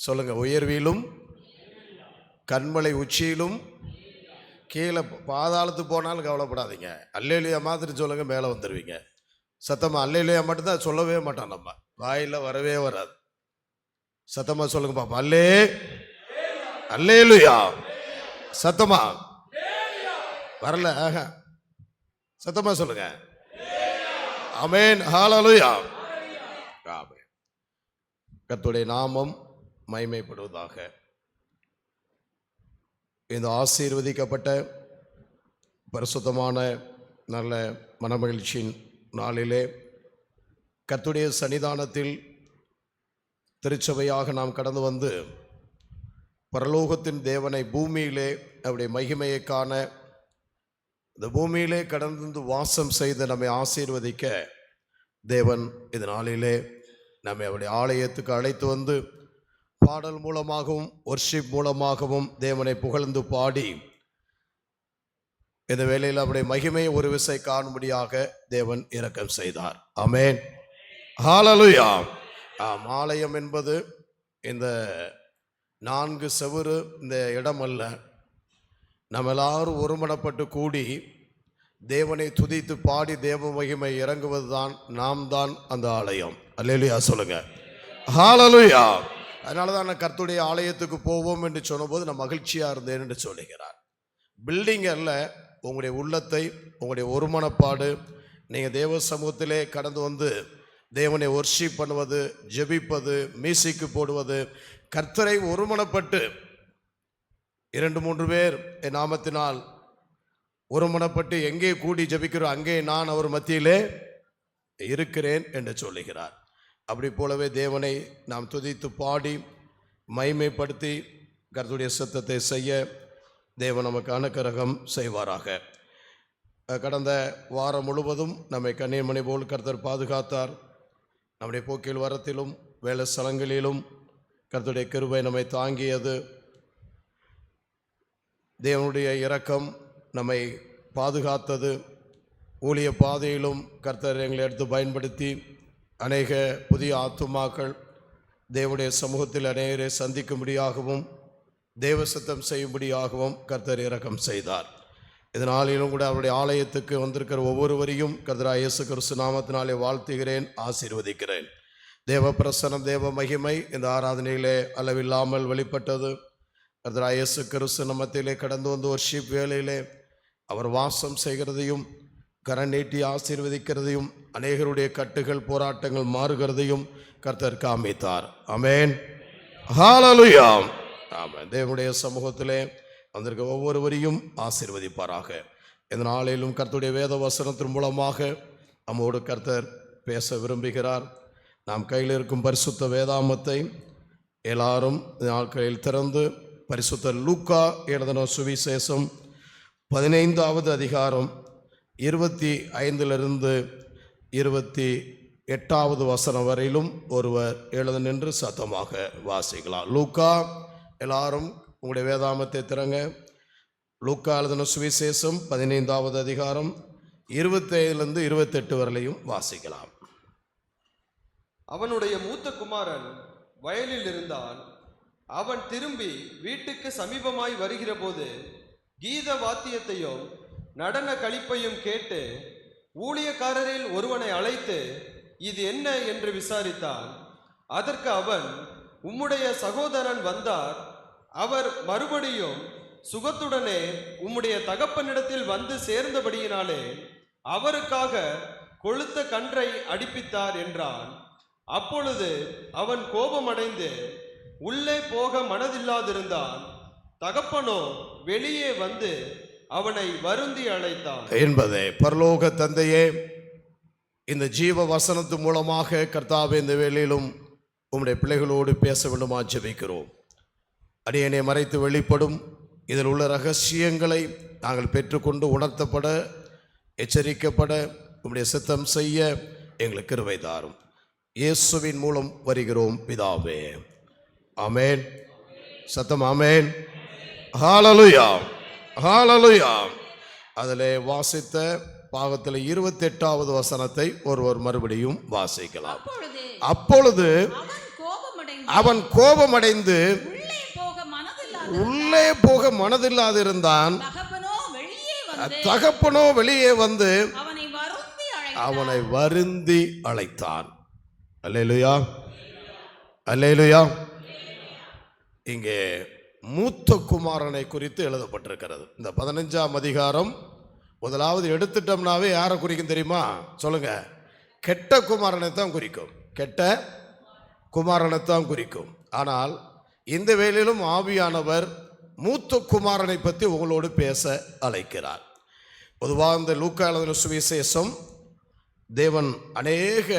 சொல்லுங்க. உயர்விலும் கண்மலை உச்சியிலும் கீழே பாதாளத்துக்கு போனாலும் கவலைப்படாதீங்க. அல்லேலூயா மாதிரி சொல்லுங்க, மேலே வந்துடுவீங்க. சத்தமா அல்லேலூயா மட்டும்தான் சொல்லவே மாட்டான், நம்ம வாயில் வரவே வராது. சத்தமா சொல்லுங்க பாப்பா. அல்லேலூயா. சத்தமா வரல. சத்தமா சொல்லுங்க. ஆமென். ஹல்லேலூயா. ஆமென். கர்த்தருடைய நாமம் மகிமைப்படுவதாக. இந்த ஆசீர்வதிக்கப்பட்ட பரிசுத்தமான நல்ல மனமகிழ்ச்சியின் நாளிலே கர்த்தருடைய சன்னிதானத்தில் திருச்சபையாக நாம் கடந்து வந்து பரலோகத்தின் தேவனை பூமியிலே அவருடைய மகிமையை காண இந்த பூமியிலே கடந்து வாசம் செய்து நம்மை ஆசீர்வதிக்க தேவன் இந்த நாளிலே நம்மை அவருடைய ஆலயத்துக்கு அழைத்து வந்து பாடல் மூலமாகவும் வொர்ஷிப் மூலமாகவும் தேவனை புகழ்ந்து பாடி இந்த வேளையில் அவருடைய மகிமையை ஒரு விசை காணும்படியாக தேவன் இரக்கம் செய்தார். ஆமென். ஹல்லேலூயா. ஆலயம் என்பது இந்த 4 செவுரு இந்த இடம் அல்ல. நம்ம எல்லாரும் ஒருமனப்பட்டு கூடி தேவனை துதித்து பாடி தேவ மகிமை இறங்குவது தான், நாம் தான் அந்த ஆலயம். அல்லேலூயா சொல்லுங்க. ஹல்லேலூயா. அதனால தான் நான் கர்த்தருடைய ஆலயத்துக்கு போவோம் என்று சொன்னபோது நான் மகிழ்ச்சியாக இருந்தேன் என்று சொல்லுகிறார். பில்டிங் அல்ல, உங்களுடைய உள்ளத்தை, உங்களுடைய ஒருமனப்பாடு, நீங்கள் தேவ சமூகத்திலே கடந்து வந்து தேவனை வொர்ஷிப் பண்ணுவது, ஜெபிப்பது, மியூசிக்கு போடுவது, கர்த்தரை ஒருமனப்பட்டு 2-3 பேர் என் நாமத்தினால் ஒருமனப்பட்டு எங்கே கூடி ஜெபிக்கிறோம் அங்கே நான் அவர் மத்தியிலே இருக்கிறேன் என்று சொல்லுகிறார். அப்படி போலவே தேவனை நாம் துதித்து பாடி மகிமைப்படுத்தி கர்த்தருடைய சித்தத்தை செய்ய தேவன் நமக்கு அனுக்கிரகம் செய்வாராக. கடந்த வாரம் முழுவதும் நம்மை கன்னியமணி போல் கர்த்தர் பாதுகாத்தார். நம்முடைய போக்கில் வரத்திலும் வேலை ஸ்தலங்களிலும் கர்த்தருடைய கிருபை நம்மை தாங்கியது. தேவனுடைய இரக்கம் நம்மை பாதுகாத்தது. ஊழிய பாதையிலும் கர்த்தர் எங்களை எடுத்து பயன்படுத்தி அநேக புதிய ஆத்துமாக்கள் தேவனுடைய சமூகத்தில் அநேகரை சந்திக்கும்படியாகவும் தேவ சித்தம் செய்யும்படியாகவும் கர்த்தர் இரக்கம் செய்தார். இதனாலும் கூட அவருடைய ஆலயத்துக்கு வந்திருக்கிற ஒவ்வொருவரையும் கர்த்தராகிய இயேசு கிறிஸ்து நாமத்தினாலே வாழ்த்துகிறேன், ஆசீர்வதிக்கிறேன். தேவ பிரசன்னம், தேவ மகிமை இந்த ஆராதனையிலே அளவில்லாமல் வெளிப்பட்டது. கர்த்தராகிய இயேசு கிறிஸ்து மத்தியிலே கடந்து வந்து வொர்ஷிப் வேளையிலே அவர் வாசம் செய்கிறதையும் கரம் நீட்டி ஆசீர்வதிக்கிறதையும் அநேகருடைய கட்டுகள் போராட்டங்கள் மாறுகிறதையும் கர்த்தர் காமித்தார். ஆமென். ஹல்லேலூயா. ஆமென். தேவனுடைய சமூகத்திலே வந்திருக்க ஒவ்வொருவரையும் ஆசீர்வதிப்பாராக. இந்த நாளிலும் கர்த்தருடைய வேத வசனத்தின் மூலமாக நம்மோடு கர்த்தர் பேச விரும்புகிறார். நாம் கையில் இருக்கும் பரிசுத்த வேதாமத்தை எல்லாரும் நாட்களில் திறந்து பரிசுத்த லூக்கா எழுதின சுவிசேஷம் 15வது அதிகாரம் 25 28வது வசனம் வரையிலும் ஒருவர் எழுத நின்று சத்தமாக வாசிக்கலாம். லூக்கா, எல்லாரும் உங்களுடைய வேதாமத்தை திறங்க. லூக்கா எழுதின சுவிசேஷம் 15வது அதிகாரம் 25 28 வரையிலும் வாசிக்கலாம். அவனுடைய மூத்த குமாரன் வயலில் இருந்தான். அவன் திரும்பி வீட்டுக்கு சமீபமாய் வருகிற போது கீத வாத்தியத்தையும் நடன களிப்பையும் கேட்டு ஊழியக்காரரில் ஒருவனை அழைத்து இது என்ன என்று விசாரித்தான். அதற்கு அவன், உம்முடைய சகோதரன் வந்தார், அவர் மறுபடியும் சுகத்துடனே உம்முடைய தகப்பனிடத்தில் வந்து சேர்ந்தபடியினாலே அவருக்காக கொழுத்த கன்றை அடிப்பித்தார் என்றான். அப்பொழுது அவன் கோபமடைந்து உள்ளே போக மனதில்லாதிருந்தான். தகப்பனோ வெளியே வந்து அவனை வருந்தி அழைத்தான். என்பதே பரலோக தந்தையே, இந்த ஜீவ வசனத்து மூலமாக கர்த்தாவே இந்த வேளையிலும் உம்முடைய பிள்ளைகளோடு பேச வேண்டுமா ஜெபிக்கிறோம். அடியனை மறைத்து வெளிப்படும் இதில் உள்ள ரகசியங்களை நாங்கள் பெற்றுக்கொண்டு உணர்த்தப்பட, எச்சரிக்கப்பட, உம்முடைய சித்தம் செய்ய எங்களுக்கு கிருபை தாரும். இயேசுவின் மூலம் வருகிறோம் பிதாவே. ஆமென். சத்தம் ஆமென். ஹல்லேலூயா. ஹல்லேலூயா. அதிலே வாசித்த பாகத்தில் 28வது வசனத்தை ஒருவர் மறுபடியும் வாசிக்கலாம். அப்பொழுது அவன் கோபமடைந்து உள்ளே போக மனதில்லாத உள்ளே போக மனதில்லாதிருந்தான். தகப்பனோ வெளியே வந்து அவனை வருந்தி அழைத்தான். அல்லேலூயா, அல்லேலூயா. இங்கே மூத்த குமாரனை குறித்து எழுதப்பட்டிருக்கிறது. இந்த 15ஆம் அதிகாரம் முதலாவது எடுத்துட்டோம்னாவே யாரை குறிக்கும் தெரியுமா? சொல்லுங்க. கெட்ட குமாரனை தான் குறிக்கும். கெட்ட குமாரனை தான் குறிக்கும். ஆனால் இந்த வேளையிலும் ஆவியானவர் மூத்த குமாரனை பற்றி உங்களோடு பேச அழைக்கிறார். பொதுவாக இந்த லூக்கா எழுதின சுவிசேஷம் தேவன் அநேக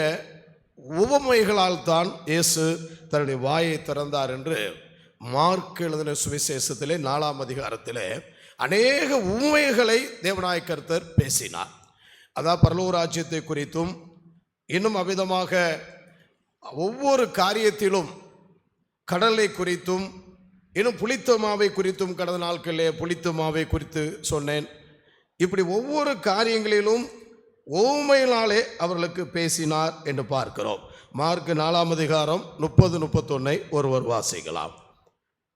உவமைகளால் தான் இயேசு தன்னுடைய வாயை திறந்தார் என்று மார்க் எழுதின சுவிசேஷத்திலே 4ஆம் அதிகாரத்திலே அநேக உவமைகளை தேவனாய கர்த்தர் பேசினார். அதான் பரலோக ராஜ்யத்தை குறித்தும் இன்னும் அவ்விதமாக ஒவ்வொரு காரியத்திலும் கடலை குறித்தும் இன்னும் புளித்த மாவை குறித்தும் கடந்த நாட்களிலே புளித்த மாவை குறித்து சொன்னேன். இப்படி ஒவ்வொரு காரியங்களிலும் உவமையினாலே அவர்களுக்கு பேசினார் என்று பார்க்கிறோம். மார்க் 4ஆம் அதிகாரம் 30-31 ஒருவர் வாசிக்கலாம்.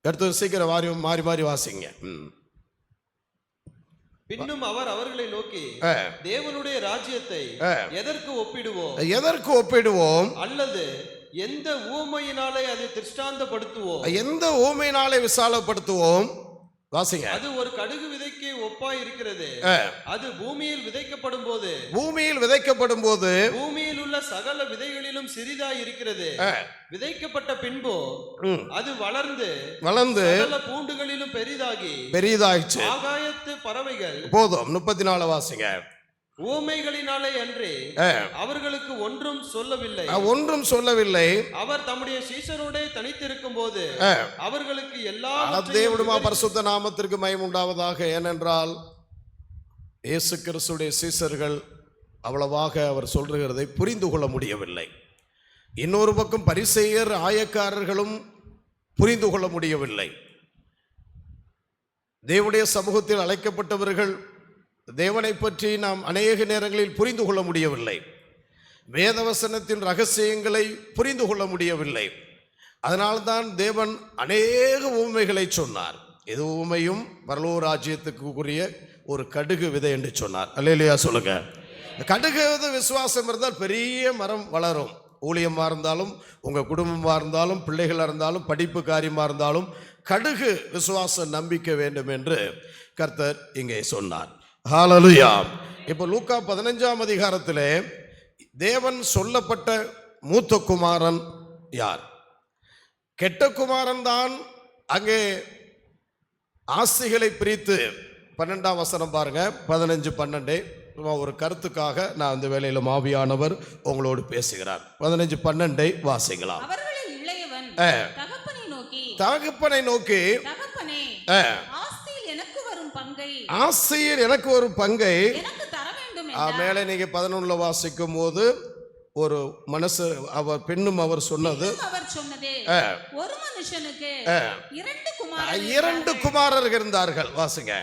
அடுத்து சீக்கிரம் மாறி மாறி வாசிங்க. பின்னும் அவர் அவர்களை நோக்கி, தேவனுடைய ராஜ்யத்தை எதற்கு ஒப்பிடுவோம் அல்லது எந்த ஊமையினாலே அதை திருஷ்டாந்தப்படுத்துவோம்? எந்த ஊமையினாலே விசாலப்படுத்துவோம்? வாசிங்க. அது ஒரு கடுகு விதைக்கு ஒப்பாய் இருக்கிறது. அது பூமியில் விதைக்கப்படும் போது பூமியில் உள்ள சகல விதைகளிலும் சிறிதாய் இருக்கிறது. விதைக்கப்பட்ட பின்போ அது வளர்ந்து சகல பூண்டுகளிலும் பெரிதாயிற்று. ஆகாயத்து பறவைகள். போதும். 34 வாசிங்க. ஊமைகளினாலே அன்றே அவர்களுக்கு ஒன்றும் சொல்லவில்லை. அவர் தம்முடைய சீஷரோடே தனித்திருக்கும் போது அவர்களுக்கு எல்லா தேவனுடைய பரிசுத்த நாமத்திற்கு மகிமை உண்டாவதாக. ஏனென்றால் இயேசு கிறிஸ்துடைய சீஷர்கள் அவ்வளவாக அவர் சொல்லுகிறதை புரிந்து கொள்ள முடியவில்லை. இன்னொரு பக்கம் பரிசேயர் ஆயக்காரர்களும் புரிந்து கொள்ள முடியவில்லை. தேவனுடைய சமூகத்தில் அழைக்கப்பட்டவர்கள் தேவனை பற்றி நாம் அநேக நேரங்களில் புரிந்து கொள்ள முடியவில்லை. வேதவசனத்தின் ரகசியங்களை புரிந்து கொள்ள முடியவில்லை. அதனால்தான் தேவன் அநேக உவமைகளை சொன்னார். இது உவமையும் பரலோக ராஜ்யத்துக்கு உரிய ஒரு கடுகு விதை என்று சொன்னார். அல்லேலூயா சொல்லுங்க. கடுகு விதை விசுவாசம் இருந்தால் பெரிய மரம் வளரும். ஊழியமாக இருந்தாலும், உங்கள் குடும்பமாக இருந்தாலும், பிள்ளைகளாக இருந்தாலும், படிப்பு காரியமாக இருந்தாலும் கடுகு விசுவாச நம்பிக்கை வேண்டும் என்று கர்த்தர் இங்கே சொன்னார். ஹல்லேலூயா. இப்போ லூக்கா 15ஆம் அதிகாரத்திலே தேவன் சொல்லப்பட்ட மூத்த குமாரன் யார்? கெட்ட குமாரன் தான். அங்கே ஆஸ்திகளை பிரித்து 12ஆம் வசனம் பாருங்க. 15-12 ஒரு கருத்துக்காக நான் இந்த வேளையிலும் ஆவியானவர் உங்களோடு பேசுகிறார். 15-12 வாசிக்கலாம். தகப்பனை நோக்கி ஆசையில் எனக்கு ஒரு பங்கை மேலே நீங்க 11 வாசிக்கும் போது ஒரு மனசு அவர் பெண்ணும் அவர் சொன்னது, ஒரு மனுஷனுக்கு 2 குமாரர்கள் இருந்தார்கள். வாசிங்க.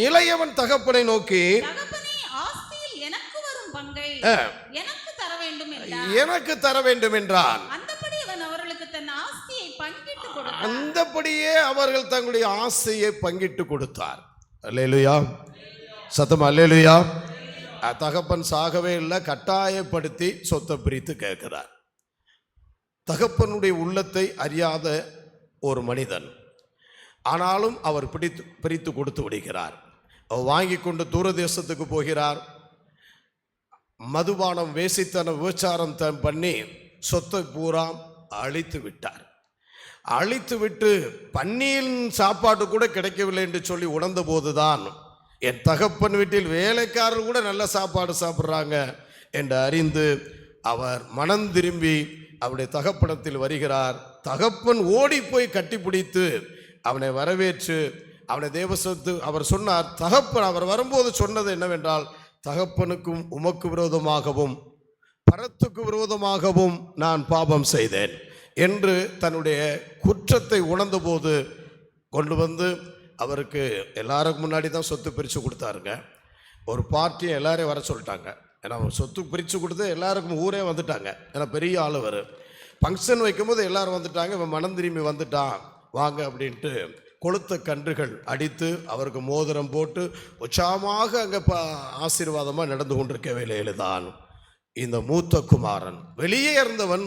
இளையவன் தகப்பனை நோக்கி எனக்கு தர வேண்டும் என்றான். அந்தபடியே அவர்கள் தங்களுடைய ஆசையை பங்கிட்டு கொடுத்தார். அல்லேலூயா. சத்தம் அல்லேலூயா. தகப்பன் சாகவே இல்லை, கட்டாயப்படுத்தி சொத்தை பிரித்து கேட்கிறார். தகப்பனுடைய உள்ளத்தை அறியாத ஒரு மனிதன், ஆனாலும் அவர் பிரித்து கொடுத்து விடுகிறார். அவர் வாங்கி கொண்டு தூர தேசத்துக்கு போகிறார். மதுபானம், வேசித்தனம், விபச்சாரம் பண்ணி சொத்தை பூரா அழித்து விட்டார். அழித்து விட்டு பன்னியின் சாப்பாடு கூட கிடைக்கவில்லை என்று சொல்லி உணர்ந்த போதுதான் என் தகப்பன் வீட்டில் வேலைக்காரர் கூட நல்ல சாப்பாடு சாப்பிட்றாங்க என்று அறிந்து அவர் மனம் திரும்பி அவருடைய தகப்பனத்தில் வருகிறார். தகப்பன் ஓடி போய் கட்டிப்பிடித்து அவனை வரவேற்று அவனை தேவசத்து அவர் சொன்னார். தகப்பன் அவர் வரும்போது சொன்னது என்னவென்றால், தகப்பனுக்கும் உமக்கு விரோதமாகவும் பரத்துக்கு விரோதமாகவும் நான் பாவம் செய்தேன் என்று தன்னுடைய குற்றத்தை உணர்ந்த போது கொண்டு வந்து அவருக்கு எல்லாருக்கும் முன்னாடி தான் சொத்து பிரித்து கொடுத்தாருங்க. ஒரு பார்ட்டியை எல்லாரையும் வர சொல்லிட்டாங்க. ஏன்னா சொத்து பிரித்து கொடுத்து எல்லாருக்கும் ஊரே வந்துட்டாங்க. ஏன்னா பெரிய ஆள். ஃபங்க்ஷன் வைக்கும்போது எல்லாரும் வந்துட்டாங்க, இவன் மனம் திரும்பி வந்துட்டான் வாங்க அப்படின்ட்டு கொளுத்த கன்றுகள் அடித்து அவருக்கு மோதிரம் போட்டு உற்சாகமாக அங்கே ஆசீர்வாதமாக நடந்து கொண்டிருக்க வேலையில தான் இந்த மூத்த குமாரன், வெளியே இருந்தவன்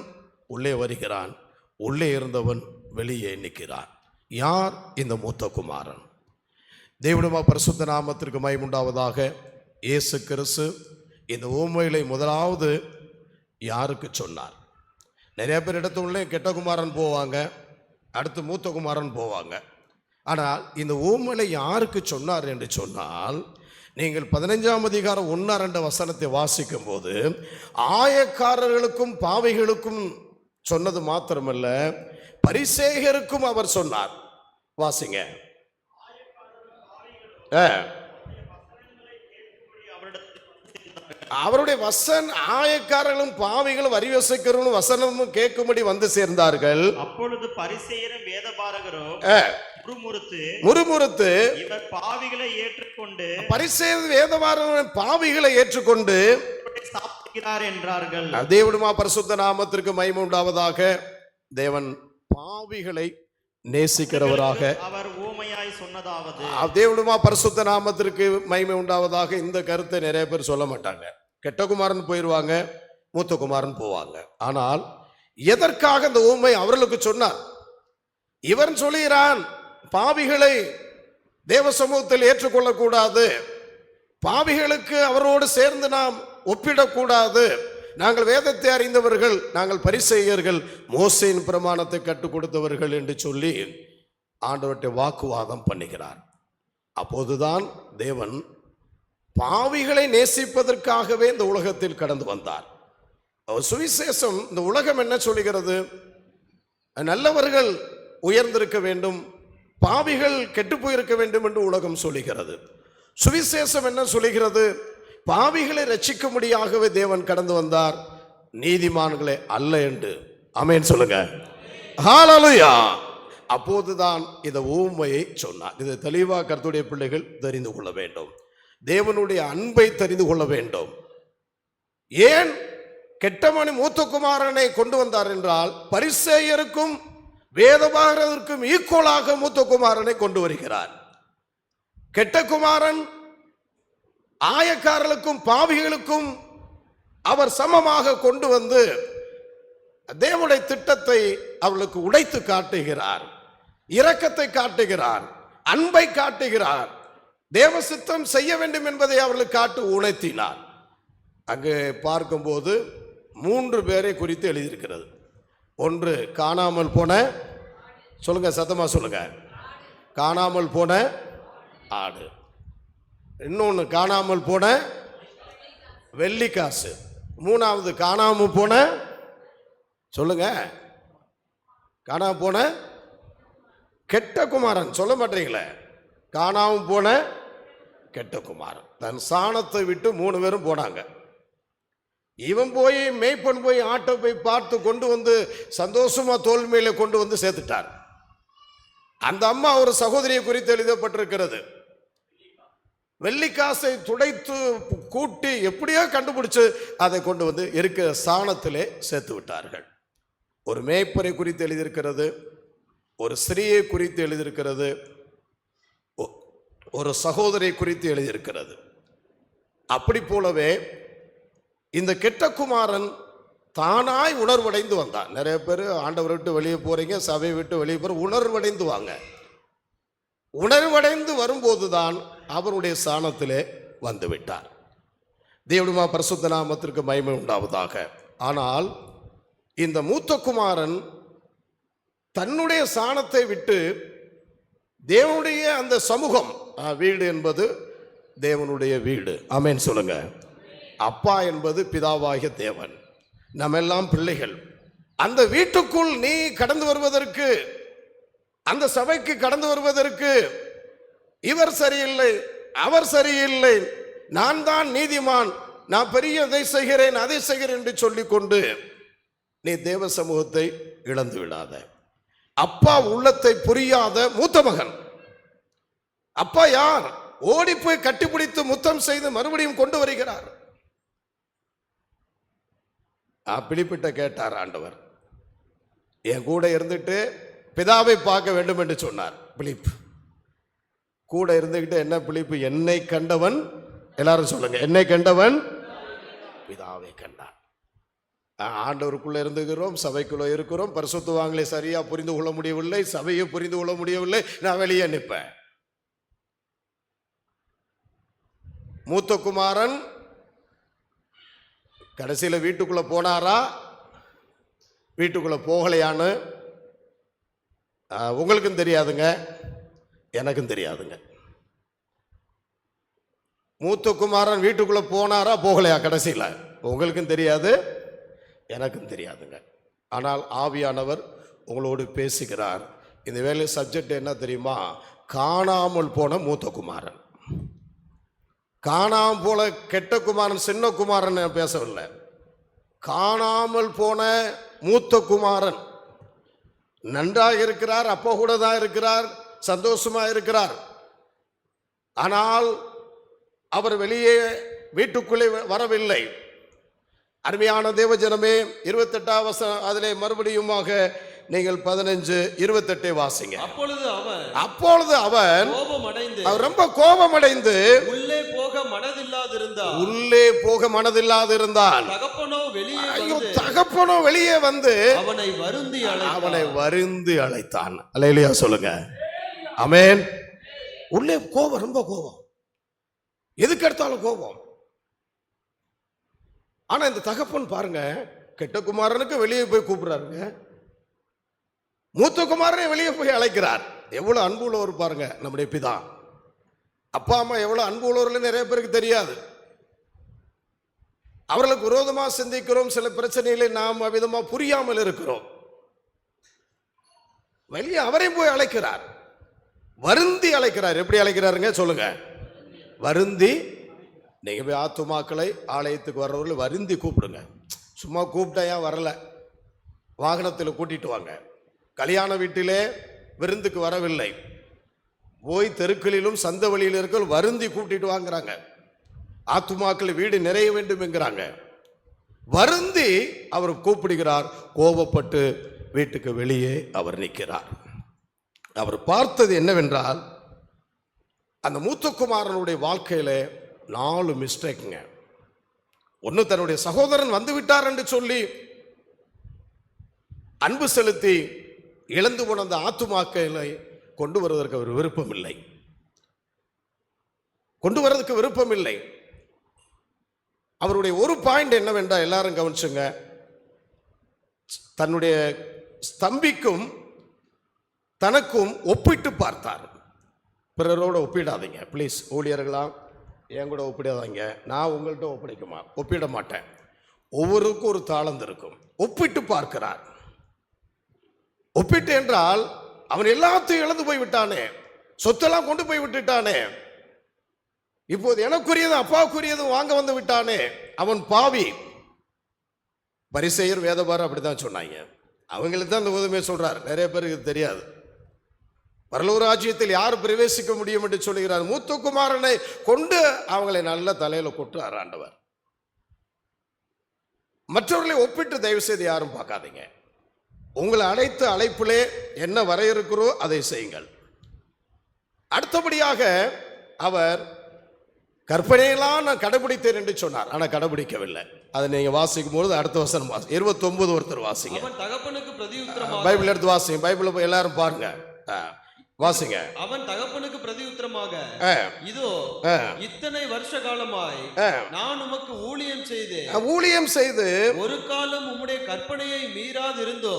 உள்ளே வருகிறான், உள்ளே இருந்தவன் வெளியே நிற்கிறான். யார் இந்த மூத்த குமாரன்? தேவனுடைய பரிசுத்த நாமத்திற்கு மகிமை உண்டாவதாக. இயேசு கிறிஸ்து இந்த ஊமையிலை முதலாவது யாருக்கு சொன்னார்? நிறைய பேர் இடத்துள்ளே கெட்ட குமாரன் போவாங்க, அடுத்து மூத்த குமாரன் போவாங்க. ஆனால் இந்த ஊமையிலை யாருக்கு சொன்னார் என்று சொன்னால், நீங்கள் 15ஆம் அதிகாரம் 1-2 வசனத்தை வாசிக்கும் போது ஆயக்காரர்களுக்கும் பாவிகளுக்கும் சொன்னது மாத்திரமல்ல, பரிசேயருக்கும் அவர் சொன்னார். வாசிங்க. அவருடைய ஆயக்காரர்களும் பாவிகளும் வரிவசைக்கிறவர்களும் வசனமும் கேட்கும்படி வந்து சேர்ந்தார்கள். அப்பொழுது பரிசேயரும் வேதபாரகரும் முறுமுறுத்து இவர் பாவிகளை ஏற்றுக்கொண்டு, பரிசேயர் வேதபாரகரும் பாவிகளை ஏற்றுக்கொண்டு சாப்பிடுகிறார் என்றார்கள். தேவனுடைய பரிசுத்த நாமத்திற்கு மகிமை உண்டாவதாக. தேவன் பாவிகளை நேசிக்கிறவராக அவர் ஊமையாய் சொன்னதாவது. தேவனுடைய பரிசுத்த நாமத்திற்கு மகிமை உண்டாவதாக. இந்த கருத்தை நிறைய பேர் சொல்ல மாட்டாங்க. கெட்ட குமாரன் போயிடுவாங்க, மூத்த குமாரன் போவாங்க. ஆனால் எதற்காக இந்த ஊமை அவர்களுக்கு சொன்னார்? இவன் சொல்லுகிறான், பாவிகளை தேவ சமூகத்தில் ஏற்றுக்கொள்ளக்கூடாது, பாவிகளுக்கு அவரோடு சேர்ந்து நாம் ஒப்பிடக்கூடாது, நாங்கள் வேதத்தை அறிந்தவர்கள், நாங்கள் பரிசேயர்கள், மோசேயின் பிரமாணத்தை கற்றுக் கொடுத்தவர்கள் என்று சொல்லி ஆண்டவர்கிட்ட வாக்குவாதம் பண்ணுகிறார். அப்போதுதான் தேவன் பாவிகளை நேசிப்பதற்காகவே இந்த உலகத்தில் கடந்து வந்தார். சுவிசேஷம், இந்த உலகம் என்ன சொல்லுகிறது? நல்லவர்கள் உயர்ந்திருக்க வேண்டும், பாவிகள் கெட்டு போயிருக்க வேண்டும் என்று உலகம் சொல்லுகிறது. சுவிசேஷம் என்ன சொல்லுகிறது? பாவிகளை ரட்சிக்கும்படியாகவே தேவன் கடந்து வந்தார், நீதிமான்களை அல்ல என்று. ஆமென் சொல்லுங்க. ஹல்லேலூயா. அப்போதுதான் இந்த ஊமையை சொன்னார். இதை தெளிவாக கர்த்தருடைய பிள்ளைகள் தெரிந்து கொள்ள வேண்டும். தேவனுடைய அன்பை தெரிந்து கொள்ள வேண்டும். ஏன் கெட்டமணி மூத்த குமாரனை கொண்டு வந்தார் என்றால், பரிசேயருக்கும் வேதபாரகருக்கும் ஈக்குவலாக மூத்த குமாரனை கொண்டு வருகிறார். கெட்ட குமாரன் ஆயக்காரர்களுக்கும் பாவிகளுக்கும் அவர் சமமாக கொண்டு வந்து தேவனுடைய திட்டத்தை அவர்களுக்கு உடைத்து காட்டுகிறார், இரக்கத்தை காட்டுகிறார், அன்பை காட்டுகிறார், தேவ சித்தம் செய்ய வேண்டும் என்பதை அவர்களுக்கு காட்டு உணர்த்தினார். அங்கு பார்க்கும்போது 3 பேரை குறித்து எழுதியிருக்கிறது. ஒன்று காணாமல் போன, சொல்லுங்க சத்தமா சொல்லுங்க, காணாமல் போன ஆடு. இன்னொன்று காணாமல் போன வெள்ளிக்காசு. 3வது காணாமல் போன, சொல்லுங்க, காணாமல் போன கெட்ட குமாரன். சொல்ல மாட்டீங்களே, காணாமல் போன கெட்ட குமாரன். தன் சாணத்தை விட்டு 3 பேரும் போனாங்க. இவன் போய் மேய்ப்பன் போய் ஆட்டை போய் பார்த்து கொண்டு வந்து சந்தோஷமா தோல் மேல கொண்டு வந்து சேர்த்துட்டார். அந்த அம்மா ஒரு சகோதரியை குறித்து எழுதப்பட்டிருக்கிறது. வெள்ளிக்காசை துடைத்து கூட்டி எப்படியோ கண்டுபிடிச்சு அதை கொண்டு வந்து இருக்கிற சாணத்திலே சேர்த்து விட்டார்கள். ஒரு மேய்ப்பரை குறித்து எழுதியிருக்கிறது, ஒரு ஸ்திரீயை குறித்து எழுதியிருக்கிறது, ஒரு சகோதரியை குறித்து எழுதியிருக்கிறது. அப்படி போலவே இந்த கெட்ட குமாரன் தானாய் உணர்வடைந்து வந்தான். நிறைய பேர் ஆண்டவரை விட்டு வெளியே போறீங்க, சபையை விட்டு வெளியே போற, உணர்வடைந்து வாங்க. உணர்வடைந்து வரும்போதுதான் அவருடைய சாணத்திலே வந்து விட்டார். தேவனுடைய பரிசுத்த நாமத்திற்கு மகிமை உண்டாவதாக. ஆனால் இந்த மூத்த குமாரன் தன்னுடைய சாணத்தை விட்டு தேவனுடைய அந்த சமூகம், வீடு என்பது தேவனுடைய வீடு. ஆமென் சொல்லுங்க. அப்பா என்பது பிதாவாகிய தேவன், நம்ம எல்லாம் பிள்ளைகள். அந்த வீட்டுக்குள் நீ கடந்து வருவதற்கு, அந்த சபைக்கு கடந்து வருவதற்கு இவர் சரியில்லை, அவர் சரியில்லை, நான் தான் நீதிமான், நான் பெரிய இதை செய்கிறேன் அதை செய்கிறேன் என்று சொல்லிக்கொண்டு நீ தேவ சமூகத்தை இழந்து விடாத. அப்பா உள்ளத்தை புரியாத மூத்த மகன். அப்பா யார்? ஓடி போய் கட்டிப்பிடித்து முத்தம் செய்து மறுபடியும் கொண்டு வருகிறார். பிலிப்பிட்ட கேட்டார் ஆண்டவர், என் கூட இருந்துட்டு பிதாவை பார்க்க வேண்டும் என்று சொன்னார். பிலிப் கூட இருந்துகிட்டு என்ன பிலிப்பு? என்னை கண்டவன், எல்லாரும் சொல்லுங்க, என்னை கண்டவன் பிதாவை கண்டான். ஆண்டவருக்குள்ள இருந்துகிறோம், சபைக்குள்ள இருக்கிறோம், பரிசுத்தவான்களை சரியா புரிந்து கொள்ள முடியவில்லை, சபையை புரிந்து கொள்ள முடியவில்லை, நான் வெளியே நிற்பேன். மூத்த குமாரன் கடைசியில வீட்டுக்குள்ள போனாரா, வீட்டுக்குள்ள போகலையான்னு உங்களுக்கும் தெரியாதுங்க, எனக்கும் தெரியாதுங்க. மூத்த குமாரன் வீட்டுக்குள்ள போனாரா போகலையா கடைசியில, உங்களுக்கும் தெரியாது, எனக்கும் தெரியாதுங்க. ஆனால் ஆவியானவர் உங்களோடு பேசுகிறார். இந்த வேலை சப்ஜெக்ட் என்ன தெரியுமா? காணாமல் போன மூத்த குமாரன். காணாமல் போல கெட்ட குமாரன், சின்ன குமாரன் பேசவில்லை. காணாமல் போன மூத்த குமாரன் நன்றாக இருக்கிறார், அப்பா கூட தான் இருக்கிறார், சந்தோஷமா இருக்கிறார். ஆனால் அவர் வெளியே வீட்டுக்குள்ளே வரவில்லை. அருமையான தேவஜனமே, 28ஆம் வசனம் அதிலே மறுபடியுமாக நீங்கள் 15:28 வாசிங்க. அப்பொழுது அவன் அவர் ரொம்ப கோபமடைந்து உள்ளே போக மனதில்லாதிருந்தான். தகப்பனோ வெளியே வந்து அவனை வருந்தி அழைத்தான். அல்லேலூயா சொல்லுங்க, ஆமென். உள்ளே கோபம், ரொம்ப கோபம், எதுக்கு எடுத்தாலும் கோபம். ஆனா இந்த தகப்பன் பாருங்க, கெட்ட குமாரனுக்கு வெளியே போய் கூப்பிடுறாருங்க, மூத்த குமாரனை வெளியே போய் அழைக்கிறார். எவ்வளவு அன்பு உள்ளவர் பாருங்க நம்முடைய பிதா. அப்பா அம்மா எவ்வளவு அன்பு உள்ளவர்கள் நிறைய பேருக்கு தெரியாது. அவர்களுக்கு விரோதமாக சிந்திக்கிறோம், சில பிரச்சனைகளை நாம் அவ்விதமா புரியாமல் இருக்கிறோம். வெளியே அவரையும் போய் அழைக்கிறார், வருந்தி அழைக்கிறார். எப்படி அழைக்கிறாருங்க சொல்லுங்க? வருந்தி. நீங்க போய் ஆத்துமாக்களை ஆலயத்துக்கு வர்றவர்கள் வருந்தி கூப்பிடுங்க. சும்மா கூப்பிட்டா ஏன் வரல, வாகனத்தில் கூட்டிட்டு வாங்க. கல்யாண வீட்டிலே விருந்துக்கு வரவில்லை, போய் தெருக்களிலும் சந்த வழியில் இருக்க வருந்தி கூட்டிட்டு வாங்குறாங்க. ஆத்துமாக்கள் வீடு நிறைய வேண்டும் என்கிறாங்க. வருந்தி அவர் கூப்பிடுகிறார். கோபப்பட்டு வீட்டுக்கு வெளியே அவர் நிற்கிறார். அவர் பார்த்தது என்னவென்றால், அந்த மூத்த குமாரனுடைய வாழ்க்கையில 4 மிஸ்டேக்குங்க. ஒன்று, தன்னுடைய சகோதரன் வந்து விட்டார் என்று சொல்லி அன்பு செலுத்தி இழந்து போன அந்த ஆத்துமாக்களை கொண்டு வருவதற்கு அவர் விருப்பம் இல்லை, கொண்டு வரதுக்கு விருப்பம் இல்லை. அவருடைய ஒரு பாயிண்ட் என்னவென்றால், எல்லாரும் கவனிச்சுங்க, தன்னுடைய தம்பிக்கும் தனக்கும் ஒப்பிட்டு பார்த்தார். பிறரோட ஒப்பிடாதீங்க ப்ளீஸ். ஊழியர்களா என் கூட ஒப்பிடாதீங்க, நான் உங்கள்கிட்ட ஒப்பிட மாட்டேன். ஒவ்வொருக்கும் ஒரு தாளந்து இருக்கும். ஒப்பிட்டு பார்க்கிறார். ஒப்பிட்டு என்றால், அவன் எல்லாத்தையும் இழந்து போய் விட்டானே, சொத்தெல்லாம் கொண்டு போய் விட்டுட்டானே, இப்போது எனக்குரியதும் அப்பாவுக்குரியதும் வாங்க வந்து விட்டானே, அவன் பாவி. பரிசேயர் வேதபாரர் அப்படிதான் சொன்னாங்க. அவங்களுக்கு தான் அந்த உதவியை சொல்றார், நிறைய பேருக்கு தெரியாது. பரலோக ராஜ்யத்தில் யார் பிரவேசிக்க முடியும் என்று சொல்லுகிறார். மூத்த குமாரனை கொண்டு அவங்களை நல்ல தலையில கொட்டுறார் ஆண்டவர். மற்றவர்களை ஒப்பிட்டு தயவு செய்து யாரும் பார்க்காதீங்க. உங்களை அழைத்த அழைப்பிலே என்ன வரையறுக்கிறோ அதை செய்யுங்கள். அடுத்தபடியாக அவர் கற்பனையெல்லாம் நான் கடைபிடித்தேன் என்று சொன்னார், ஆனால் கடைபிடிக்கவில்லை. அதை நீங்க வாசிக்கும் பொழுது அடுத்த வசனம் 29 ஒருத்தர் வாசிங்க. பைபிள் எடுத்து வாசிங்க. பைபிள் எல்லாரும் பாருங்க, வாசிங்க. அவன் தகப்பனுக்கு பிரதியுத்தரமாக, இதோ இத்தனை வருஷ காலமாய் நான் உமக்கு ஊழியம் செய்து ஒரு காலம் உம்முடைய கற்பனையை மீறாது இருந்தோ,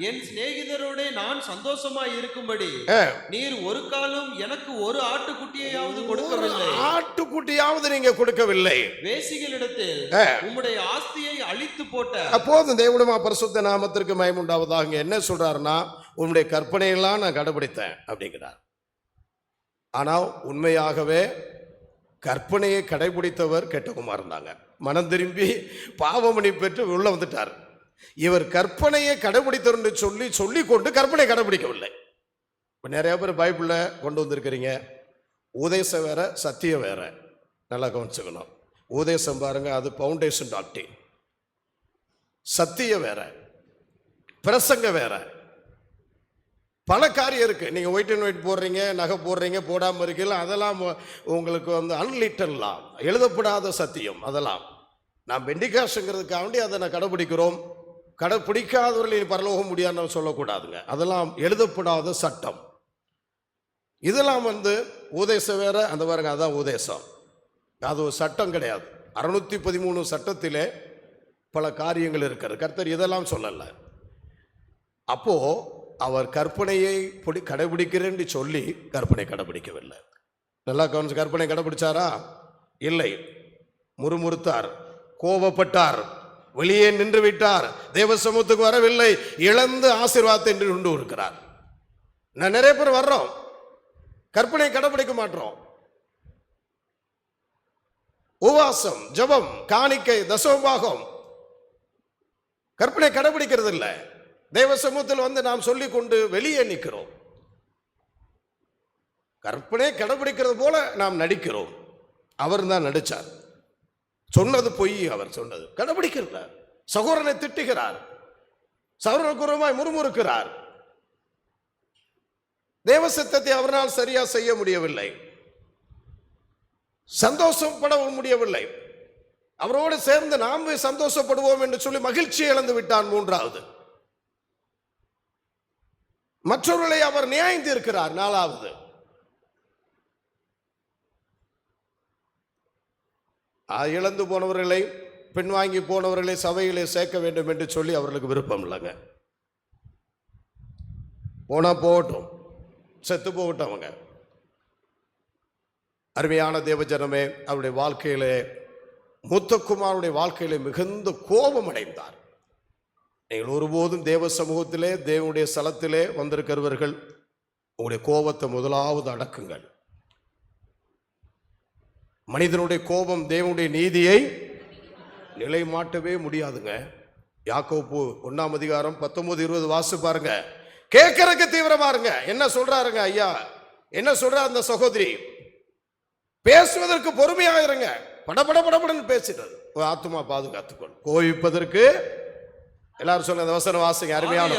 என் சிநேகிதரோட நான் சந்தோஷமாய் இருக்கும்படி நீர் ஒரு காலம் எனக்கு ஒரு ஆட்டுக்குட்டியாவது கொடுக்கவில்லை. ஆட்டுக்குட்டியாவது நீங்க கொடுக்கவில்லை. வேசிகளிடத்தில் உம்முடைய ஆஸ்தியை அழித்து போட்ட. அப்போது தேவனுடைய பரிசுத்த நாமத்திற்கு மகிமை உண்டாவதாக. என்ன சொல்றாருன்னா, உன்னுடைய கற்பனையெல்லாம் நான் கடைபிடித்தேன் அப்படிங்கிறார். ஆனால் உண்மையாகவே கற்பனையை கடைபிடித்தவர் கெட்ட குமாரன் தாங்க. மனம் திரும்பி பாவமணி பெற்று உள்ள வந்துட்டார். இவர் கற்பனையை கடைபிடித்தவர் என்று சொல்லி கொண்டு கற்பனை கடைபிடிக்கவில்லை. இப்போ நிறைய பேர் பைபிளில் கொண்டு வந்திருக்கிறீங்க. உபதேசம் வேற, சத்தியம் வேற. நல்லா கவனிச்சுக்கணும். உபதேசம் பாருங்க, அது பவுண்டேஷன் டாக்டரின். சத்தியம் வேற. பிரசங்க வேற, பல காரியம் இருக்கு. நீங்க ஒயிட் அண்ட் ஒயிட் போடுறீங்க, நகை போடுறீங்க, போடாம இருக்கீங்க, அதெல்லாம் உங்களுக்கு அன்லிட்டன்லாம், எழுதப்படாத சத்தியம். அதெல்லாம் நான் பெண்டிகாஸ்ங்கிறதுக்காக வேண்டி அதை நான் கடைபிடிக்கிறோம். கடைபிடிக்காதவர்கள் பரலோகம் முடியாதுன்னு சொல்லக்கூடாதுங்க. அதெல்லாம் எழுதப்படாத சட்டம். இதெல்லாம் உபதேசம் வேற, அந்த பாருங்க, அதான் உபதேசம். அது ஒரு சட்டம் கிடையாது. 613 சட்டத்திலே பல காரியங்கள் இருக்கிறது. கர்த்தர் இதெல்லாம் சொல்லல. அப்போ அவர் கற்பனையை கடைபிடிக்கிறேன்னு சொல்லி கற்பனை கடைபிடிக்கவில்லை. நல்லா கவனிச்சு, கற்பனை கடைபிடிச்சாரா? இல்லை. முறுமுறுத்தார், கோபப்பட்டார், வெளியே நின்று விட்டார், தேவ சமூகத்துக்கு வரவில்லை, இழந்து ஆசீர்வாதத்தை என்று கொண்டு இருக்கிறார். நான் நிறைய பேர் வர்றோம், கற்பனை கடைபிடிக்க மாட்டோம். உபவாசம், ஜெபம், காணிக்கை, தசமபாகம், கற்பனை கடைபிடிக்கிறது இல்லை. தேவ சமூகத்தில் நாம் சொல்லிக் கொண்டு வெளியே நிற்கிறோம். கற்பனை கடைபிடிக்கிறது போல நாம் நடிக்கிறோம். அவர் தான் நடிச்சார். சொன்னது பொய், அவர் சொன்னது கடைபிடிக்கல. சகோதரனை திட்டுகிறார், சகோதரகுரமாய் முறுமுறுக்கிறார். தேவ சித்தத்தை அவரால் சரியா செய்ய முடியவில்லை, சந்தோஷப்பட முடியவில்லை. அவரோடு சேர்ந்து நாம் சந்தோஷப்படுவோம் என்று சொல்லி மகிழ்ச்சி இழந்து விட்டான். மூன்றாவது, மற்றவர்களை அவர் நியாயந்து இருக்கிறார். நாலாவது, இழந்து போனவர்களை, பின்வாங்கி போனவர்களை சபையிலே சேர்க்க வேண்டும் என்று சொல்லி அவர்களுக்கு விருப்பம் இல்லைங்க. போனா போகட்டும், செத்து போகட்டும். அவங்க அருமையான தேவஜனமே, அவருடைய வாழ்க்கையிலே, மூத்தகுமாரனுடைய வாழ்க்கையிலே மிகுந்த கோபம் அடைந்தார். நீங்கள் ஒருபோதும் தேவ சமூகத்திலே, தேவனுடைய ஸ்தலத்திலே வந்திருக்கிறவர்கள், உங்களுடைய கோபத்தை முதலாவது அடக்குங்கள். மனிதனுடைய கோபம் தேவனுடைய நீதியை நிலைமாட்டவே முடியாதுங்க. யாக்கோப்பு 1ஆம் அதிகாரம் 19-20 வாசி பாருங்க. கேட்கறதுக்கு தீவிரமா இருங்க. என்ன சொல்றாருங்க ஐயா, என்ன சொல்ற அந்த சகோதரி? பேசுவதற்கு பொறுமையாக இருங்க. படபடன்னு பேசிட்டது. ஆத்துமா பாதுகாத்துக்கொள். கோவிப்பதற்கு எல்லாரும் சொல்ல, அந்த வசனம் வாசிங்க. அருமையான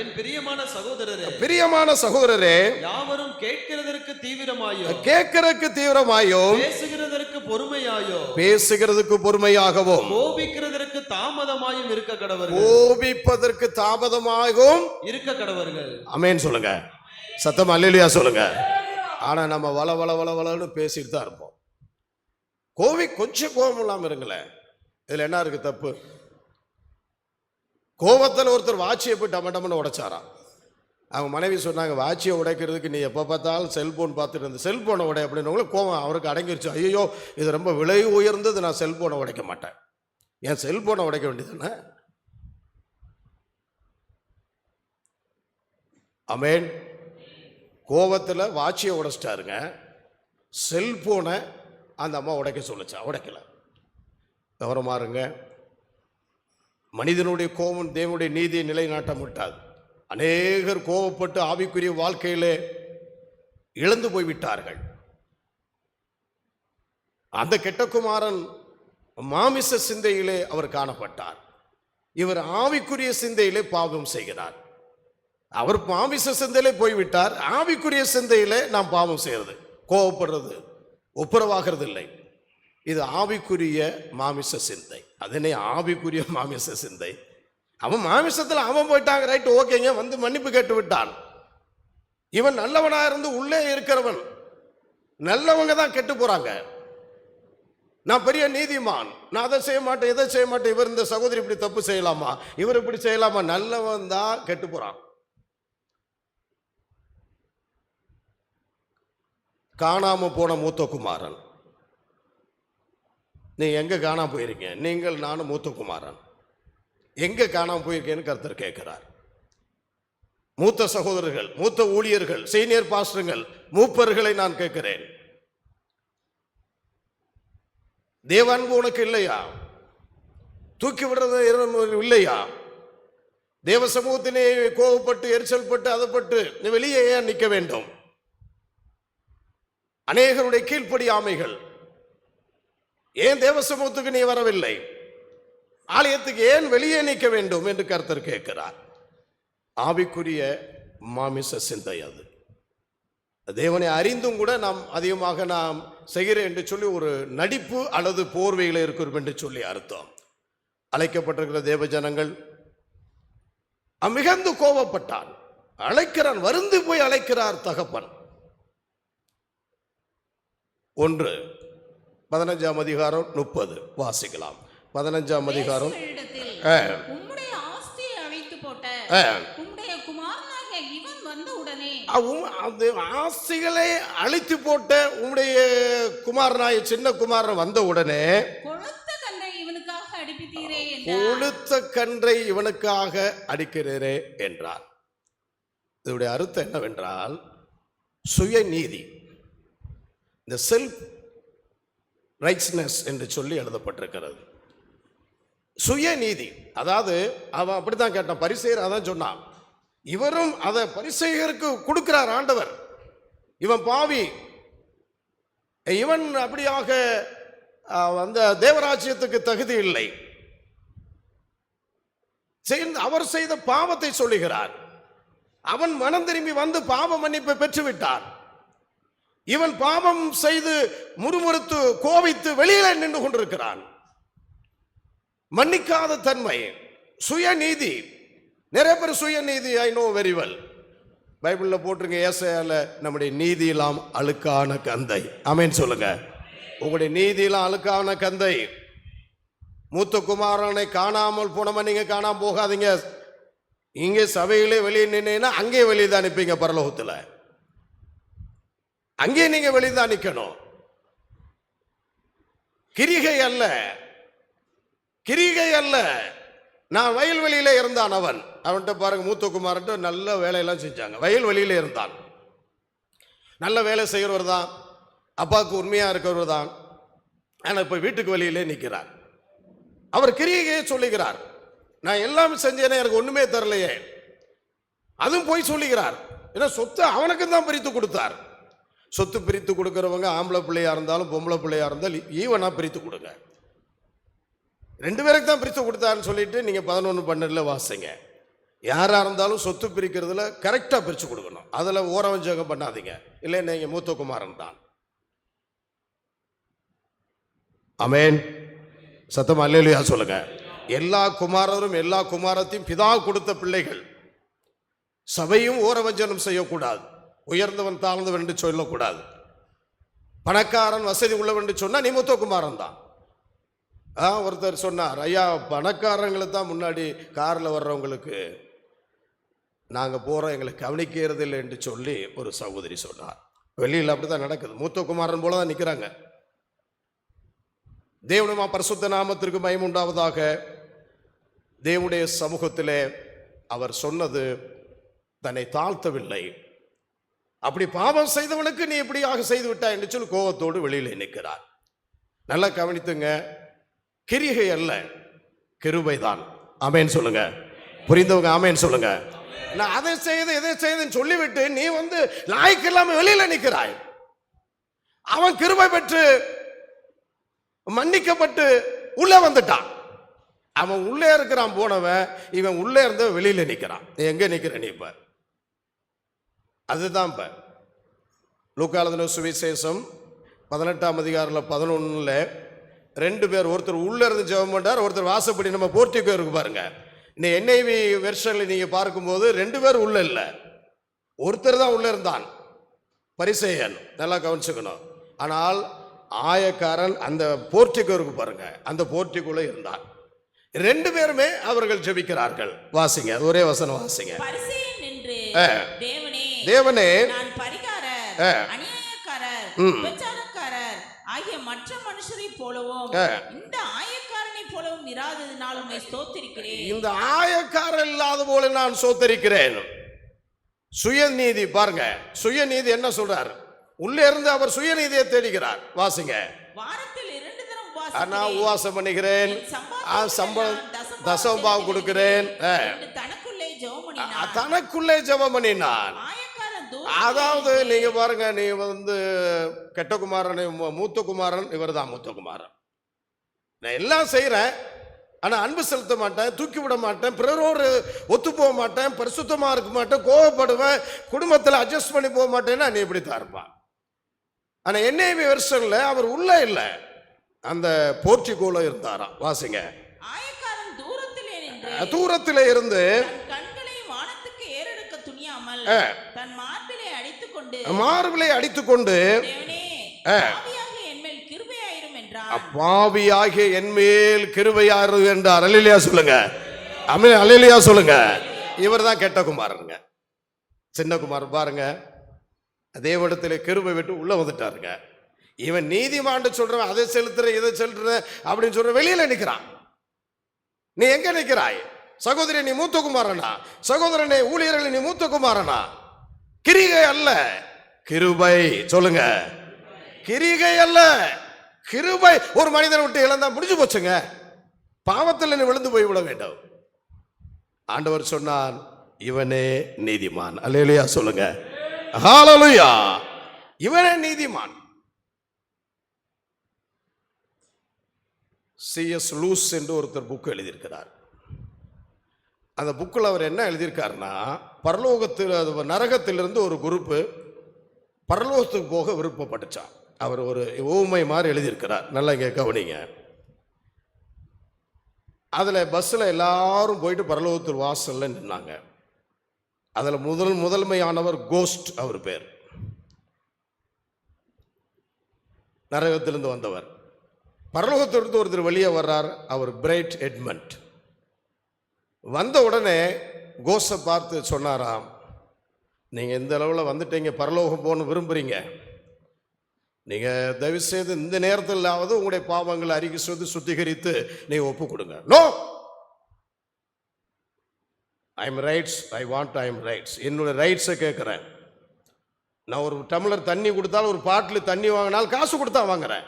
என் பிரியமான சகோதரரே, பிரியமான சகோதரரே, யாவரும் கேட்கிறதற்கு தீவிரமாயும், கேட்கிறதுக்கு தீவிரமாயும், பேசுகிறதற்கு பொறுமையாயும், பேசுகிறதுக்கு பொறுமையாகவும், கோபிக்கிறதற்கு தாமதமாயும் இருக்க கடவர்கள். கோபிப்பதற்கு தாமதமாகவும் இருக்க கடவர்கள். ஆமென் சொல்லுங்க. சத்தம் அல்லேலூயா சொல்லுங்க. ஆனா நம்ம வளன்னு பேசிட்டு தான் இருப்போம். கொஞ்சம் கோபம் இல்லாம இருங்களேன். இதுல என்ன இருக்கு தப்பு? கோபத்தில் ஒருத்தர் வாட்சியை போய் டமன்னு உடைச்சாராம். அவங்க மனைவி சொன்னாங்க, வாட்சியை உடைக்கிறதுக்கு நீ எப்போ பார்த்தாலும் செல்போன் பார்த்துட்டு இருந்த, செல்போனை உடை அப்படின்னு. கோபம் அவருக்கு அடங்கிருச்சு. ஐயோ, இது ரொம்ப விலை உயர்ந்தது, நான் செல்போனை உடைக்க மாட்டேன். ஏன் செல்போனை உடைக்க வேண்டியதுன்னு? ஆமென். கோபத்தில் வாட்சியை உடைச்சிட்டாருங்க, செல்போனை அந்த அம்மா உடைக்க சொல்லுச்சா? உடைக்கல. கவனமா இருங்க. மனிதனுடைய கோபம் தேவனுடைய நீதியை நிலைநாட்ட முட்டாது. அநேகர் கோபப்பட்டு ஆவிக்குரிய வாழ்க்கையிலே இழந்து போய்விட்டார்கள். அந்த கெட்டகுமாரன் மாமிச சிந்தையிலே அவர் காணப்பட்டார். இவர் ஆவிக்குரிய சிந்தையிலே பாவம் செய்கிறார். அவர் மாமிச சிந்தையிலே போய்விட்டார். ஆவிக்குரிய சிந்தையிலே நாம் பாவம் செய்யறது, கோபப்படுறது, ஒப்புரவாகிறது இல்லை. இது ஆவிக்குரிய மாமிச சிந்தை. அதனே ஆவிக்குரிய மாமிச சிந்தை. அவன் மாமிசத்தில் அவன் போயிட்டாங்க, ரைட், ஓகேங்க, வந்து மன்னிப்பு கேட்டு விட்டான். இவன் நல்லவனா இருந்து உள்ளே இருக்கிறவன், நல்லவங்க தான் கெட்டு போறாங்க. நான் பெரிய நீதிமான், நான் அதை செய்ய மாட்டேன், இதை செய்ய மாட்டேன், இவர் இந்த சகோதரி இப்படி தப்பு செய்யலாமா, இவர் இப்படி செய்யலாமா, நல்லவன் தான் கெட்டு போறான். காணாம போன மூத்த குமாரன், நீங்க எங்க காணாம போயிருக்கீங்க? நீங்கள், நானும் மூத்த குமாரன் எங்க காணாம போயிருக்கேன்னு கர்த்தர் கேட்கிறார். மூத்த சகோதரர்கள், மூத்த ஊழியர்கள், சீனியர் பாஸ்டர்கள், மூப்பர்களை நான் கேட்கிறேன், தேவ அன்பு உனக்கு இல்லையா? தூக்கி விடுறது இல்லையா? தேவ சமூகத்தினே கோபப்பட்டு, எரிச்சல் பட்டு, அதப்பட்டு நீ வெளியே ஏன் நிற்க வேண்டும்? அநேகருடைய கீழ்ப்படியாமைகள், ஏன் தேவ சமூகத்துக்கு நீ வரவில்லை? ஆலயத்துக்கு ஏன் வெளியே நிற்க வேண்டும் என்று கர்த்தர் கேட்கிறார். ஆவிக்குரிய மாமிச சிந்தை. அது தேவனை அறிந்தும் கூட நாம் அதிகமாக நாம் செய்கிறேன் என்று சொல்லி ஒரு நடிப்பு அல்லது போர்வையில் இருக்கிறோம் என்று சொல்லி அர்த்தம். அழைக்கப்பட்டிருக்கிற தேவ ஜனங்கள் மிகுந்து கோபப்பட்டான். அழைக்கிறான், வருந்து போய் அழைக்கிறார் தகப்பன். 1:15 வாசிக்கலாம். 15 உம்முடைய ஆஸ்தியை அழித்து போட்ட உம்முடைய குமாரனாகிய இவன் வந்த உடனே அந்த ஆஸ்திகளை அழித்து போட்ட உம்முடைய குமாரனாய சின்ன குமாரன் வந்த உடனே கொழுத்த கன்றை இவனுக்காக அடிப்பித்தீரே என்றார். கொழுத்த கன்றை இவனுக்காக அடிக்கிறீரே என்றார். இதனுடைய அர்த்தம் என்னவென்றால் சுயநீதி, இந்த செல்ஃப் ரைட்ஸ்னஸ் என்று சொல்லி எழுதப்பட்டிருக்கிறது. சுயநீதி, அதாவது அவன் அப்படித்தான் கேட்டான், பரிசேயர் அதான் சொன்னான். இவரும் அதை பரிசேயருக்கு கொடுக்கிறார் ஆண்டவர். இவன் பாவி, இவன் அப்படியாக அந்த தேவராஜ்யத்துக்கு தகுதி இல்லை. அவர் செய்த பாவத்தை சொல்லுகிறார். அவன் மனம் திரும்பி வந்து பாவ மன்னிப்பை பெற்றுவிட்டான். இவன் பாவம் செய்து முறுமுறுத்து கோபித்து வெளியில நின்று கொண்டிருக்கிறான். மன்னிக்காத தன்மை, சுயநீதி. நிறைய பேர் சுயநீதி, ஐ நோ வெரி வெல். பைபிள்ல போட்டிருங்க, ஏசாயால நம்முடைய நீதியெல்லாம் அழுக்கான கந்தை. ஆமென் சொல்லுங்க. உங்களுடைய நீதியெல்லாம் அழுக்கான கந்தை. மூத்த குமாரனை காணாமல் போனவன் நீங்க காணாம போகாதீங்க. இங்கே சபையிலே வெளியே நின்னா அங்கே வெளியே தான் நிற்பீங்க. பரலோகத்தில் அங்கே நீங்க வெளியே தான் நிற்கணும். கிரிகை அல்ல, கிரிகை அல்ல. நான் வயல்வெளியில இருந்தான். அவன்கிட்ட பாருங்க, மூத்த குமார்கிட்ட நல்ல வேலையெல்லாம் செஞ்சாங்க. வயல்வெளியில இருந்தான், நல்ல வேலை செய்கிறவர் தான், அப்பாவுக்கு உண்மையா இருக்கிறவர் தான். ஆனால் இப்ப வீட்டுக்கு வெளியிலே நிற்கிறார். அவர் கிரிகையை சொல்லுகிறார். நான் எல்லாம் செஞ்சேனே, எனக்கு ஒண்ணுமே தரலையே. அதுவும் போய் சொல்லுகிறார். ஏன்னா சொத்து அவனுக்கு தான் பிரித்து கொடுத்தார். சொத்து பிரித்து கொடுக்கிறவங்க ஆம்பளை பிள்ளையா இருந்தாலும் பொம்பளை பிள்ளையா இருந்தாலும் ஈவனா பிரித்து கொடுங்க. 2 பேருக்கு தான் பிரித்து கொடுத்தாருன்னு சொல்லிட்டு நீங்க 11:12 வாசிங்க. யாரா இருந்தாலும் சொத்து பிரிக்கிறதுல கரெக்டா பிரிச்சு கொடுக்கணும். அதுல ஓரவஞ்சகம் பண்ணாதீங்க. இல்லை நீங்க மூத்த குமாரன் தான். ஆமென். சத்தமா அல்லேலூயா சொல்லுங்க. எல்லா குமாரரும் எல்லா குமாரத்தையும் பிதா கொடுத்த பிள்ளைகள். சபையும் ஓரவஞ்சனம் செய்யக்கூடாது. உயர்ந்தவன் தாழ்ந்தவன் என்று சொல்லக்கூடாது. பணக்காரன் வசதி உள்ளவன் என்று சொன்னா நீ மூத்த குமாரன் தான். ஒருத்தர் சொன்னார், ஐயா பணக்காரங்களை தான் முன்னாடி காரில் வர்றவங்களுக்கு நாங்க போறோம், எங்களை கவனிக்கிறது இல்லை என்று சொல்லி ஒரு சகோதரி சொன்னார். வெளியில் அப்படித்தான் நடக்குது. மூத்த குமாரன் போல தான் நிற்கிறாங்க. தேவனுமா பரிசுத்த நாமத்திற்கு மகிமை உண்டாவதாக. தேவனுடைய சமூகத்திலே அவர் சொன்னது தன்னை தாழ்த்தவில்லை. அப்படி பாவம் செய்தவனுக்கு நீ இப்படியாக செய்து விட்டாய் என்று சொல்லி கோபத்தோடு வெளியில நிற்கிறார். நல்லா கவனித்துங்க, கிரிகை அல்ல, கிருபைதான். ஆமென் சொல்லுங்க. புரிந்தவங்க ஆமென் சொல்லுங்க. நான் அதை செய்து இதை செய்துன்னு சொல்லிவிட்டு நீ லாய்க்கு இல்லாம வெளியில நிற்கிறாய். அவன் கிருபை பெற்று மன்னிக்கப்பட்டு உள்ள வந்துட்டான். அவன் உள்ளே இருக்கிறான் போனவன், இவன் உள்ளே இருந்த வெளியில நிற்கிறான். நீ எங்க நிற்கிற? நீ இப்ப அதுதான். இப்ப லூக்கா எழுதின சுவிசேஷம் 18:11 2 பேர், ஒருத்தர் உள்ள இருந்து ஜெபம் பண்றார், ஒருத்தர் வாசப்படி நம்ம போர்ட்டிகோ இருக்கு பாருங்க. இந்த NIV வெர்ஷன்ல நீங்க பார்க்கும்போது 2 பேர் உள்ள இல்ல, ஒருத்தர் தான் உள்ள இருந்தான், பரிசேயன். நல்லா கவனிச்சுக்கணும். ஆனால் ஆயக்காரன் அந்த போர்ட்டிகோ இருக்கு பாருங்க, அந்த போர்ட்டிகோல இருந்தான். 2 பேருமே அவர்கள் ஜெபிக்கிறார்கள். வாசிங்க, ஒரே வசனம் வாசிங்க. பரிசேயன் என்று தேவனே நான் பரிகாரர், அநியாயக்காரர், விபச்சாரக்காரர் ஆகிய மற்ற மனுஷரை போலவும் இந்த ஆயக்காரனை போலவும் இராததினால் உம்மை ஸ்தோத்திரிக்கிறேன். இந்த ஆயக்காரர் இல்லாத போல நான் ஸ்தோத்திரிக்கிறேன். சுயநீதி பாருங்க. சுயநீதி என்ன சொல்றார்? உள்ளே இருந்து அவர் சுயநீதியை தேடுகிறார். வாசிங்க. வாரத்தில் 2 தரம் நான் உபவாசம் பண்ணுகிறேன், சம்பளம் தசமபாகம் கொடுக்கிறேன். தனக்குள்ளே ஜெபம் பண்ணினான். அதாவது நீங்க பாருங்க, நீ கெட்ட குமாரன் மூத்த குமாரன், இவர் தான் மூத்த குமாரன். நான் எல்லாம் செய்யறேன், ஆனா அன்பு செலுத்த மாட்டேன், தூக்கி விட மாட்டேன், பிறரோடு ஒத்து போக மாட்டேன், பரிசுத்தமா இருக்க மாட்டேன், கோவப்படுவேன், குடும்பத்தில் அட்ஜஸ்ட் பண்ணி போக மாட்டேன்னா நீ இப்படித்தான் இருப்பான். ஆனா NIV வெர்ஷன்ல அவர் உள்ள இல்லை, அந்த போர்ச்சுகோல இருந்தாராம். வாசிங்க. ஆயக்காரன் தூரத்திலே இருந்து கண்களை வானத்துக்கு ஏறெடுக்க துணியாமல் தன் மார்பிலை அடித்துக்கொண்டு பாவியாகிய என்மேல் கிருபையாயிரு என்றார். அல்லேலூயா சொல்லுங்க. ஆமென். அல்லேலூயா சொல்லுங்க. இவர் தான் கெட்ட குமாரனுங்க. சின்ன குமாரன் பாருங்க, அதே இடத்துல கிருபை விட்டு உள்ள வந்துட்டாருங்க. இவன் நீதிமான்னு சொல்றவன் அதை செலுத்துற இதை செலுத்துற அப்படின்னு சொல்ற வெளியில நிக்கிறான். நீ எங்க நிக்கிறாய்? சகோதரி நீ மூத்த குமாரனா, சகோதரனே ஊழியர்களை நீ மூத்த குமாரனா. கிரிகை அல்ல கிருபை. சொல்லுங்க. கிரிகை அல்ல கிருபை. ஒரு மனிதனை விட்டு இழந்தா முடிஞ்சு போச்சுங்க. பாவத்தில் நீ விழுந்து போய் விட வேண்டும். ஆண்டவர் சொன்னான், இவனே நீதிமான். அல்லேலூயா சொல்லுங்க. ஹல்லேலூயா. இவனே நீதிமான். C.S. லூஸ் என்று ஒருத்தர் புக் எழுதியிருக்கிறார். அந்த புக்கில் அவர் என்ன எழுதியிருக்காருன்னா, பரலோகத்தில் நரகத்திலிருந்து ஒரு குரூப்பு பரலோகத்துக்கு போக விருப்பப்பட்டுச்சான். அவர் ஒரு ஊமை மாதிரி எழுதியிருக்கிறார். நல்லா இங்கே கவனிங்க. அதில் பஸ்ஸில் எல்லாரும் போயிட்டு பரலோகத்தில் வாசல்ல நின்னாங்க. அதில் முதன்மையானவர் கோஸ்ட், அவர் பேர். நரகத்திலிருந்து வந்தவர். பரலோகத்திலிருந்து ஒருத்தர் வெளியே வர்றார், அவர் பிரைட் எட்மண்ட். வந்த உடனே கோஸ்டை பார்த்து சொன்னாராம், நீங்கள் இந்த அளவில் வந்துட்டீங்க, பரலோகம் போகணும் விரும்புகிறீங்க, நீங்கள் தயவுசெய்து இந்த நேரத்திலாவது உங்களுடைய பாவங்களை அறிக்கை செய்து சுத்திகரித்து நீங்கள் ஒப்பு கொடுங்க. No, I am rights, I want I am rights. என்னுடைய ரைட்ஸை கேட்குறேன். நான் ஒரு டம்ளர் தண்ணி கொடுத்தாலும், ஒரு பாட்டில் தண்ணி வாங்கினாலும் காசு கொடுத்தா வாங்குறேன்.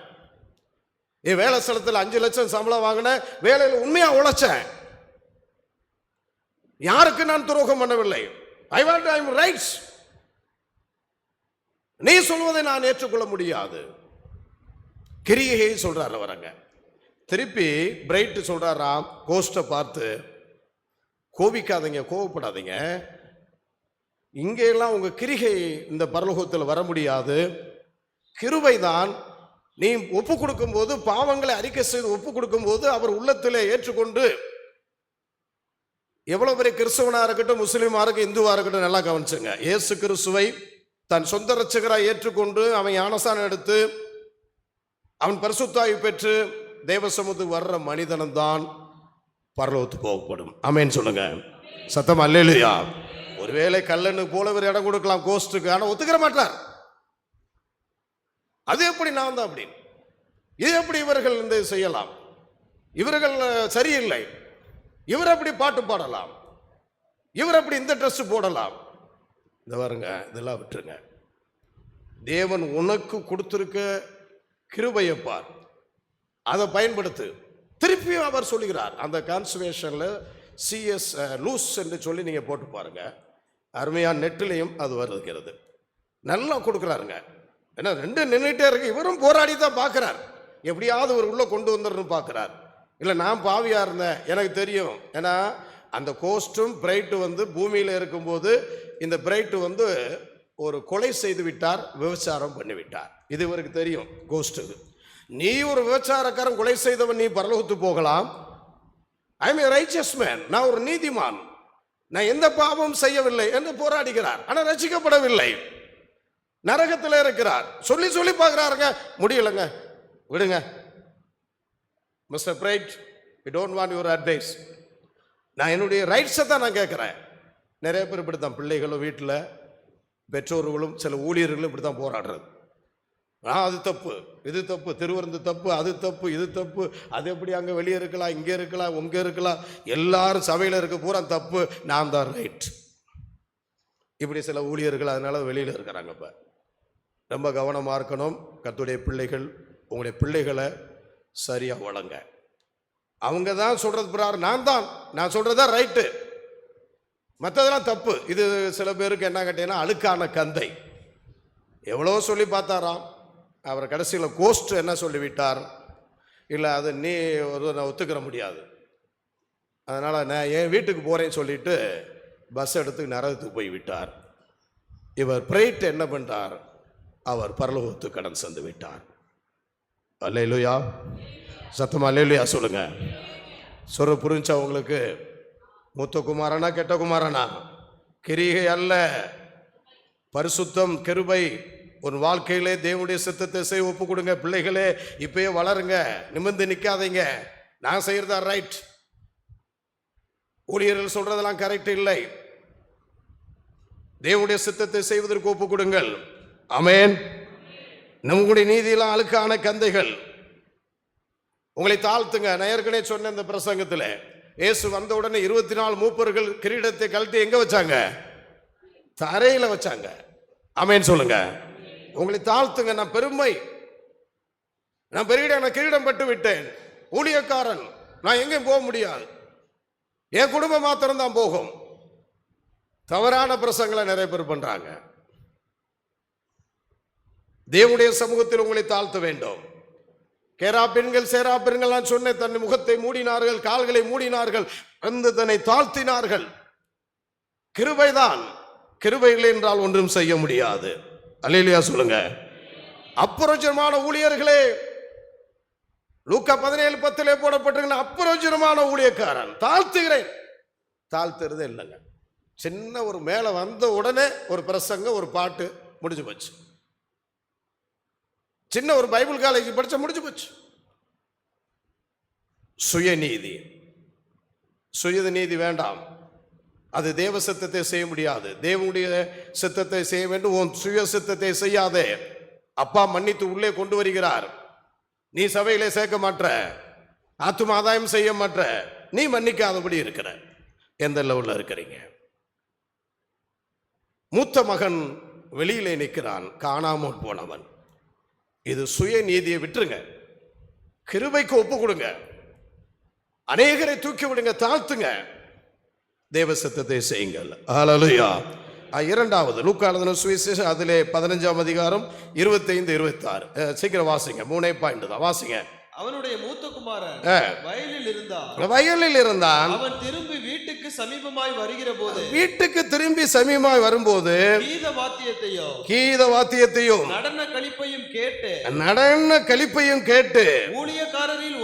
என் வேலை ஸ்தலத்தில் 5 லட்சம் சம்பளம் வாங்கினேன், வேலையில் உண்மையாக உழைச்சேன், யாருக்கு நான் துரோகம் பண்ணவில்லை. I want I am rights. நீ சொல்வதை நான் ஏற்றுக்கொள்ள முடியாது. கிரியை சொல்றாரு வரங்க. திருப்பி பிரைட் சொல்றாராம் கோஸ்டை பார்த்து, கோபிக்காதீங்க, கோவப்படாதீங்க, இங்கெல்லாம் உங்க கிரிகை இந்த பரலோகத்தில் வர முடியாது. கிருபைதான். நீ ஒப்பு கொடுக்கும் போது, பாவங்களை அறிக்கை செய்து ஒப்பு கொடுக்கும் போது அவர் உள்ளத்திலே ஏற்றுக்கொண்டு, எவ்வளவு பெரிய கிறிஸ்தவனா இருக்கட்டும், முஸ்லீமா இருக்கட்டும், இந்துவா இருக்கட்டும், நல்லா கவனிச்சுங்க. இயேசு கிறிஸ்துவை தன் சொந்த ரட்சகராய் ஏற்றுக்கொண்டு அவன் ஞானஸ்நானம் எடுத்து அவன் பரிசுத்தாவி பெற்று தேவ சமூகத்துக்கு வர்ற மனிதனம் தான் பரலோகத்துக்கு போகப்படும். ஆமென் சொல்லுங்க. சத்தம் அல்லேலூயா. ஒருவேளை கல்லனுக்கு போல ஒரு இடம் கொடுக்கலாம் கோஸ்டுக்கு, ஆனால் ஒத்துக்கிற மாட்டார். அது எப்படி நான் தான் அப்படி, இது எப்படி இவர்கள் இந்த செய்யலாம், இவர்கள் சரியில்லை, இவர் அப்படி பாட்டு பாடலாம், இவர் அப்படி இந்த ட்ரெஸ் போடலாம். இந்த பாருங்க, இதெல்லாம் விட்டுருங்க. தேவன் உனக்கு கொடுத்திருக்க கிருபையை பார், அதை பயன்படுத்து. திருப்பியும் அவர் சொல்லுகிறார், அந்த கான்சர்வேஷன்ல C.S. லூஸ் என்று சொல்லி நீங்க போட்டு பாருங்க, அருமையான நெட்டிலையும் அது வருகிறது. நல்லா கொடுக்குறாருங்க. ஏன்னா ரெண்டு நின்றுட்டே இருக்கு. இவரும் போராடி தான் பார்க்கிறார், எப்படியாவது ஒரு உள்ள கொண்டு வந்துடணும் பார்க்கிறார். இல்லை நான் பாவியா இருந்தேன், எனக்கு தெரியும். ஏன்னா அந்த கோஸ்டும் பிரைட்டு பூமியில் இருக்கும்போது இந்த பிரைட்டு ஒரு கொலை செய்து விட்டார், விபச்சாரம் பண்ணிவிட்டார். இது இவருக்கு தெரியும் கோஸ்டுக்கு. நீ ஒரு விபச்சாரக்காரன், கொலை செய்தவன், நீ பரலோகத்துக்கு போகலாம். I am a riches man, நான் ஒரு நீதிமான், நான் எந்த பாவமும் செய்யவில்லை என்று போராடுகிறார். ஆனால் ரட்சிக்கப்படவில்லை, நரகத்தில் இருக்கிறார். சொல்லி சொல்லி பார்க்கிறாருங்க, முடியலைங்க, விடுங்க mister Bright, we don't want your advice. நான் என்னுடைய ரைட்ஸை தான் நான் கேட்குறேன். நிறைய பேர் இப்படி தான், பிள்ளைகளும் வீட்டில் பெற்றோர்களும் சில ஊழியர்களும் இப்படி தான் போராடுறது. அது தப்பு, இது தப்பு, திருவருந்து தப்பு, அது தப்பு, இது தப்பு, அது எப்படி அங்கே வெளியே இருக்கலாம், இங்கே இருக்கலாம், உங்கே இருக்கலாம், எல்லாரும் சபையில் இருக்க பூரா தப்பு, நான் தான் ரைட். இப்படி சில ஊழியர்கள் அதனால வெளியில் இருக்கிறாங்க. இப்போ ரொம்ப கவனமாக இருக்கணும். கர்த்தருடைய பிள்ளைகள், உங்களுடைய பிள்ளைகளை சரியாக வளங்க. அவங்க தான் சொல்றது பிரகாரம் நான் சொல்றதா ரைட்டு, மற்றதெல்லாம் தப்பு. இது சில பேருக்கு என்ன கேட்டீங்கன்னா அழுக்கான கந்தை. எவ்வளோ சொல்லி பார்த்தாராம், அவர் கடைசியில் கோஸ்ட் என்ன சொல்லிவிட்டார், இல்லை அது நீ நான் ஒத்துக்கிற முடியாது, அதனால் நான் என் வீட்டுக்கு போகிறேன்னு சொல்லிட்டு பஸ் எடுத்து நரகத்துக்கு போய் விட்டார். இவர் பிரைட் என்ன பண்ணார்? அவர் பரலோகத்துக்கு கடன் சென்று விட்டார். அல்லேலூயா, சத்தமா அல்லேலூயா சொல்லுங்க. சொல்ற புரிஞ்சா உங்களுக்கு? மூத்த குமாரனா கெட்ட குமாரனா? கிரிகை அல்ல, பரிசுத்தம், கிருபை. ஒரு வாழ்க்கையிலே தேவனுடைய சித்தத்தை செய்ய ஒப்பு கொடுங்க. பிள்ளைகளே, இப்பயே வளருங்க, நிமிர்ந்து நிற்காதீங்க. நான் செய்யறதா ரைட், ஊழியர்கள் சொல்றதெல்லாம் கரெக்ட் இல்லை. தேவனுடைய சித்தத்தை செய்வதற்கு ஒப்பு கொடுங்கள். ஆமென். நம்முடைய நீதியெல்லாம் அழுக்கான கந்தைகள். உங்களை தாழ்த்துங்க. நான் ஏற்கனவே சொன்ன இந்த பிரசங்கத்தில், இயேசு வந்த உடனே 24 மூப்பர்கள் கிரீடத்தை கழட்டி எங்க வச்சாங்க? தரையில வச்சாங்க. ஆமென் சொல்லுங்க. உங்களை தாழ்த்துங்க. நான் பெருமை, நான் பெரிய கிரீடம் பட்டு விட்டேன், ஊழியக்காரன், நான் எங்கேயும் போக முடியாது, என் குடும்பம் மாத்திரம்தான் போகும். தவறான பிரசங்களை நிறைய பேர் பண்றாங்க. தேவனுடைய சமூகத்தில் உங்களை தாழ்த்த வேண்டும். கேரா பெண்கள், சேரா பெண்கள், நான் சொன்னேன், தன் முகத்தை மூடினார்கள், கால்களை மூடினார்கள், வந்து தன்னை தாழ்த்தினார்கள். கிருபைதான். கிருபை இல்லை என்றால் ஒன்றும் செய்ய முடியாது. அல்லேலூயா சொல்லுங்க. அப்பிரயோஜனமான ஊழியர்களே, லூக்கா 17:10 போடப்பட்டிருக்கிற அப்பிரயோஜனமான ஊழியக்காரன். தாழ்த்துகிறேன். தாழ்த்துறது இல்லைங்க. சின்ன ஒரு மேலே வந்த உடனே ஒரு பிரசங்க, ஒரு பாட்டு, முடிஞ்சு போச்சு. சின்ன ஒரு பைபிள் காலேஜ் படிச்ச முடிஞ்சு போச்சு. சுயநீதி, சுயநீதி வேண்டாம். அது தேவ சித்தத்தை செய்ய முடியாது. தேவனுடைய சித்தத்தை செய்ய வேண்டும். உன் சுய சித்தத்தை செய்யாதே. அப்பா மன்னித்து உள்ளே கொண்டு வருகிறார். நீ சபையிலே சேர்க்க மாட்ட, ஆத்தும ஆதாயம் செய்ய மாட்ட, நீ மன்னிக்காதபடி இருக்கிற. எந்த லெவலில் இருக்கிறீங்க? மூத்த மகன் வெளியிலே நிற்கிறான், காணாமல் போனவன். இது சுய நீதியை விட்டுருங்க, கிருபைக்கு ஒப்பு கொடுங்க, அநேகரை தூக்கி விடுங்க, தாழ்த்துங்க, தேவ சித்தத்தை செய்யுங்கள். ஹல்லேலூயா. இரண்டாவது லூக்கா எழுதின சுவிசேஷம், அதிலே 15ஆம் அதிகாரம் 25-26. சீக்கிரம் வாசிங்க. 3 பாயிண்ட் தான், வாசிங்க. அவனுடைய மூத்த குமாரன் வயலில் இருந்தான். அவன் திரும்பி வீட்டுக்கு சமீபமாய் வருகிற போது, வீட்டுக்கு திரும்பி சமீபமாய் வரும்போது கீத வாத்தியத்தையும் நடன களிப்பையும் கேட்டு ஊழியக்காரரில்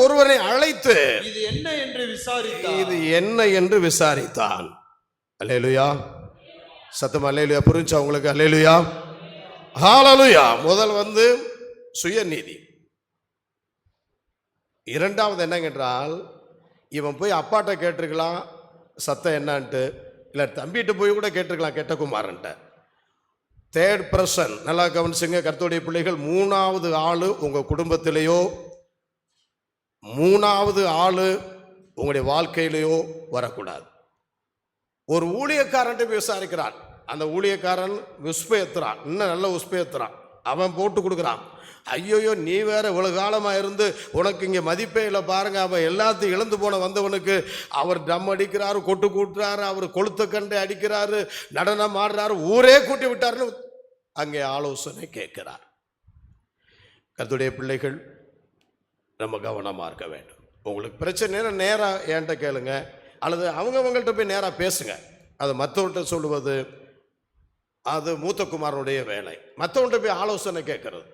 ஒருவனை அழைத்து இது என்ன என்று விசாரித்தான். அல்லேலூயா. சத்தம் அல்லேலூயா. புரிஞ்சா உங்களுக்கு? அல்லேலூயா, ஹல்லேலூயா. முதல் வந்து சுயநீதி. இரண்டாவது என்னங்கன்றால், இவன் போய் அப்பாட்ட கேட்டிருக்கலாம் சத்தம் என்னன்ட்டு, இல்லை தம்பிட்டு போய் கூட கேட்டிருக்கலாம் கெட்ட குமாரன்ட்ட. தேர்ட் பர்சன், நல்லா கவனிச்சுங்க கர்த்தருடைய பிள்ளைகள். மூணாவது ஆளு உங்க குடும்பத்திலேயோ, மூணாவது ஆளு உங்களுடைய வாழ்க்கையிலேயோ வரக்கூடாது. ஒரு ஊழியக்காரன் விசாரிக்கிறான். அந்த ஊழியக்காரன் உஸ்பேத்துறான், இன்னும் நல்ல உஸ்பேத்துறான், அவன் போட்டு கொடுக்குறான். ஐயோயோ, நீ வேற இவ்வளவு காலமா இருந்து உனக்கு இங்க மதிப்பே இல்லை பாருங்க. அவன் எல்லாத்தையும் இழந்து போன வந்தவனுக்கு அவர் ட்ரம் அடிக்கிறாரு, கொட்டு கூட்டுறாரு, அவர் கொளுத்த கண்டை அடிக்கிறாரு, நடனம் ஆடுறாரு, ஊரே கூட்டி விட்டாருன்னு அங்கே ஆலோசனை கேட்கிறார். கர்த்தருடைய பிள்ளைகள், நம்ம கவனமா இருக்க வேண்டும். உங்களுக்கு பிரச்சனை நேரா என்கிட்ட கேளுங்க, அல்லது அவங்கள்ட்ட போய் நேரா பேசுங்க. அது மற்றவர்கிட்ட சொல்லுவது அது மூத்த குமாரனுடைய வேலை. மற்றவன்கிட்ட போய் ஆலோசனை கேட்கறது.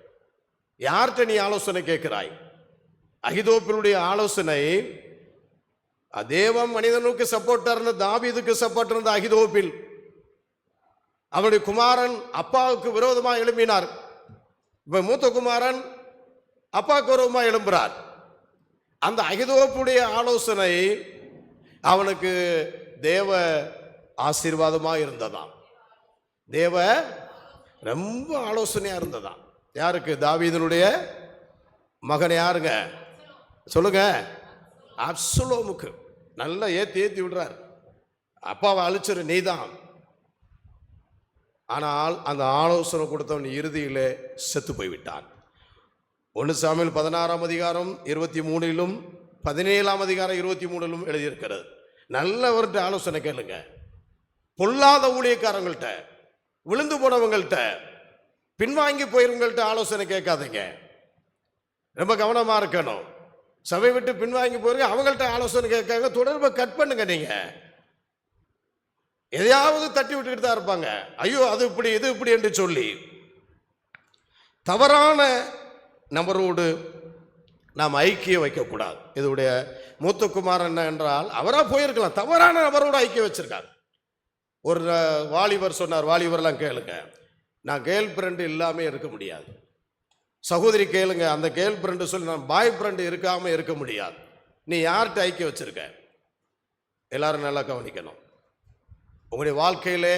யார்கிட்ட நீ ஆலோசனை கேட்கிறாய்? அகிதோப்பினுடைய ஆலோசனை தேவன் மனிதனுக்கு சப்போர்ட்டா இருந்த தாவீதுக்கு சப்போர்ட் இருந்த அகிதோப்பில், அவனுடைய குமாரன் அப்பாவுக்கு விரோதமாக எழும்பினார். இப்ப மூத்த குமாரன் அப்பாவுக்கு விரோதமாக எழும்புறார். அந்த அகிதோப்புடைய ஆலோசனை அவனுக்கு தேவ ஆசீர்வாதமாக இருந்ததாம். தேவ ரொம்ப ஆலோசனையா இருந்ததாம். யாருக்கு? தாவீதுனுடைய மகன். யாருங்க சொல்லுங்க? அப்சலோமுக்கு. நல்லா ஏத்தி விடுறார். அப்பாவை அழிச்சிரு நீதான். ஆனால் அந்த ஆலோசனை கொடுத்தவன் இறுதியிலே செத்து போய்விட்டான். 1 சாமுவேல் 16ஆம் அதிகாரம் 23 17ஆம் அதிகாரம் 23 எழுதியிருக்கிறது. நல்லவர்கிட்ட ஆலோசனை கேளுங்க. பொல்லாத ஊழியக்காரங்கள்ட்ட, விழுந்து போனவங்கள்ட்ட, பின்வாங்கி போயிருவங்கள்ட்ட ஆலோசனை கேட்காதீங்க. ரொம்ப கவனமா இருக்கணும். சபை விட்டு பின்வாங்கி போறீங்க, அவங்கள்ட்ட ஆலோசனை கேட்காங்க, தொடர்பை கட் பண்ணுங்க. நீங்க எதையாவது தட்டி விட்டுக்கிட்டு தான் இருப்பாங்க. ஐயோ அது இப்படி இது இப்படி என்று சொல்லி தவறான நபரோடு நாம் ஐக்கியம் வைக்கக்கூடாது. இதோடைய மூத்த குமாரன் என்ன என்றால், அவராக போயிருக்கலாம், தவறான நபரோடு ஐக்கியம் வச்சிருக்காரு. ஒரு வாலிபர் சொன்னார், வாலிபர்லாம் கேளுங்க, நான் கேர்ள் ஃப்ரெண்டு இல்லாமல் இருக்க முடியாது. சகோதரி கேளுங்க, அந்த கேர்ள் ஃப்ரெண்டு சொல்லி நான் பாய் ஃப்ரெண்டு இருக்காமல் இருக்க முடியாது. நீ யார்கிட்ட ஐக்கியம் வச்சிருக்க? எல்லாரும் நல்லா கவனிக்கணும். உங்களுடைய வாழ்க்கையிலே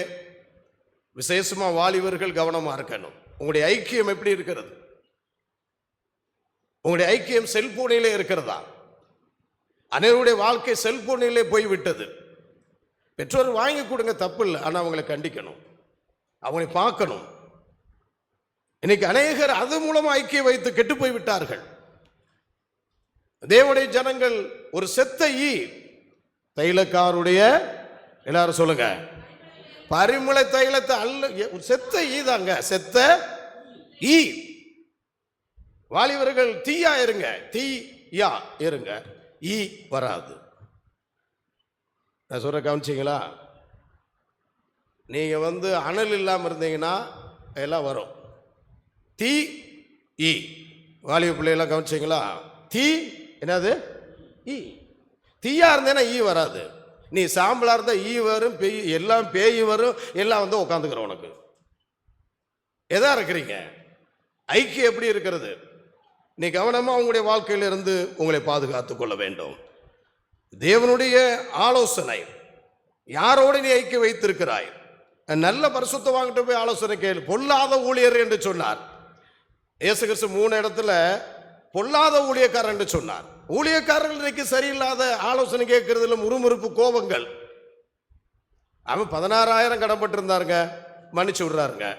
விசேஷமாக வாலிபர்கள் கவனமாக இருக்கணும். உங்களுடைய ஐக்கியம் எப்படி இருக்கிறது? உங்களுடைய ஐக்கியம் செல்போனிலே இருக்கிறதா? அனைவருடைய வாழ்க்கை செல்போனிலே போய்விட்டது. பெற்றோர் வாங்கி கொடுங்க, தப்பு இல்லை, ஆனால் அவங்களை கண்டிக்கணும், அவங்களை பார்க்கணும். இன்னைக்கு அநேகர் அது மூலமா ஐக்கியம் வைத்து கெட்டு போய் விட்டார்கள். தேவனுடைய ஜனங்கள் ஒரு செத்த ஈ, தைலக்காருடைய, எல்லாரும் சொல்லுங்க, பரிமள தைலத்தை அல்ல, செத்த ஈ தாங்க, செத்த ஈ. வாலிபர்கள் தீயா இருங்க, தீயா இருங்க, ஈ வராது. நான் சொல்ற கவனிச்சிங்களா? நீங்க அனல் இல்லாமல் இருந்தீங்கன்னா எல்லாம் வரும். தீ ஈ. வாலிப பிள்ளைகளாம் கவனிச்சிங்களா? தீ என்னது? ஈ. தீயா இருந்தேன்னா ஈ வராது. நீ சாம்பலா இருந்தா ஈ வரும், பேய் எல்லாம் பேய் வரும், எல்லாம் உட்காந்துக்கிற. உனக்கு எதா இருக்கிறீங்க? ஐக்கியம் எப்படி இருக்கிறது? நீ கவனமா உங்களுடைய வாழ்க்கையிலிருந்து உங்களை பாதுகாத்துக் கொள்ள வேண்டும். தேவனுடைய ஆலோசனை, யாரோடு நீ ஐக்கியம் வைத்திருக்கிறாய்? நல்ல பரிசுத்த வாங்கிட்டு போய் ஆலோசனை கேளு. பொல்லாத ஊழியர் என்று சொன்னார் இயேசு கிறிஸ்து. 3 இடத்துல பொல்லாத ஊழியக்காரர் என்று சொன்னார். ஊழியக்காரர்கள் இன்னைக்கு சரியில்லாத ஆலோசனை கேட்கறதுல முறுமுறுப்பு, கோபங்கள். அவன் 16,000 கடன்பட்டு இருந்தாருங்க, மன்னிச்சு விடுறாருங்க.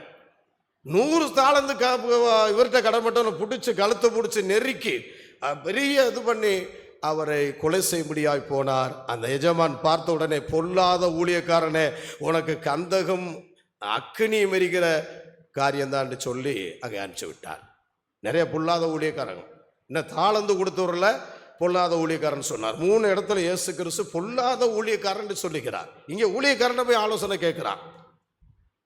100 தாளந்து இவர்கிட்ட கடன்பட்டவனை பிடிச்சி கழுத்தை பிடிச்சி நெருக்கி பெரிய இது பண்ணி அவரை கொலை செய்யும்படியாய் போனார். அந்த எஜமான் பார்த்த உடனே, பொல்லாத ஊழியக்காரனே, உனக்கு கந்தகம் அக்கினி மெரிகிற காரியம்தான் சொல்லி அங்கே அனுப்பிச்சு விட்டார். நிறைய பொல்லாத ஊழியக்காரங்க. இன்னும் தாளந்து கொடுத்தவரில் பொல்லாத ஊழியக்காரன் சொன்னார். 3 இடத்துல இயேசு கிறிஸ்து பொல்லாத ஊழியக்காரன் சொல்லுகிறார். இங்கே ஊழியக்காரன் போய் ஆலோசனை கேட்கிறான்.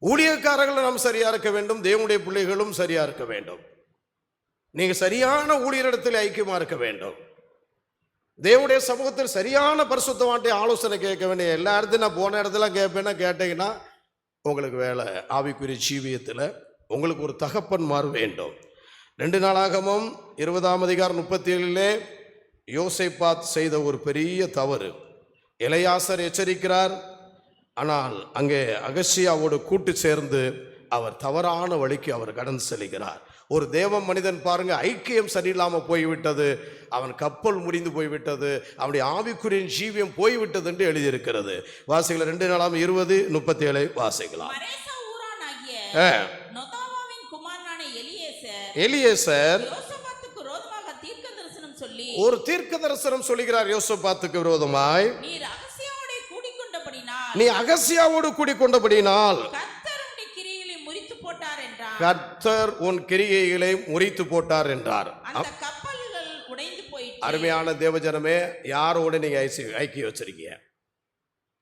ஊழியக்காரர்கள் நாம் சரியா இருக்க வேண்டும், தேவனுடைய பிள்ளைகளும் சரியா இருக்க வேண்டும். நீங்க சரியான ஊழியரிடத்தில் ஐக்கியமா இருக்க வேண்டும். தேவனுடைய சமூகத்தில் சரியான பரிசுத்தவான்கிட்ட ஆலோசனை கேட்க வேண்டிய. எல்லா இடத்துல நான் போன இடத்துல கேட்பேன்னா கேட்டீங்கன்னா உங்களுக்கு வேலை. ஆவிக்குரிய ஜீவியத்தில் உங்களுக்கு ஒரு தகப்பன்மார் வேண்டும். 2 நாளாகமம் 20ஆம் அதிகாரம் 37 யோசேப்பாத் செய்த ஒரு பெரிய தவறு. எலெயாசர் எச்சரிக்கிறார், ஆனால் அங்கே அகசியாவோடு கூட்டு சேர்ந்து அவர் தவறான வழிக்கு அவர் கடந்து செல்கிறார். ஒரு தேவ மனிதன் பாருங்க, ஐக்கியம் சரியில்லாமல் போய்விட்டது, அவன் கப்பல் முடிந்து போய்விட்டது, அவனுடைய ஆவிக்குரிய ஜீவியம் போய்விட்டது என்று எழுதியிருக்கிறது. வாசிக்கலாம் 2 நாளாம் 20:37 வாசிக்கலாம். எலியேசர் ஒரு தீர்க்க தரிசனம் சொல்லுகிறார் யோசபாத்துக்கு விரோதமாய். நீ அகசியாவோடு கூடிக்கொண்டபடினால் கர்த்தர் உன் கிரியைகளை முறித்து போட்டார் என்றார். அருமையான தேவஜனமே, யாரோடு நீங்க ஐக்கியம் வச்சிருக்கீங்க?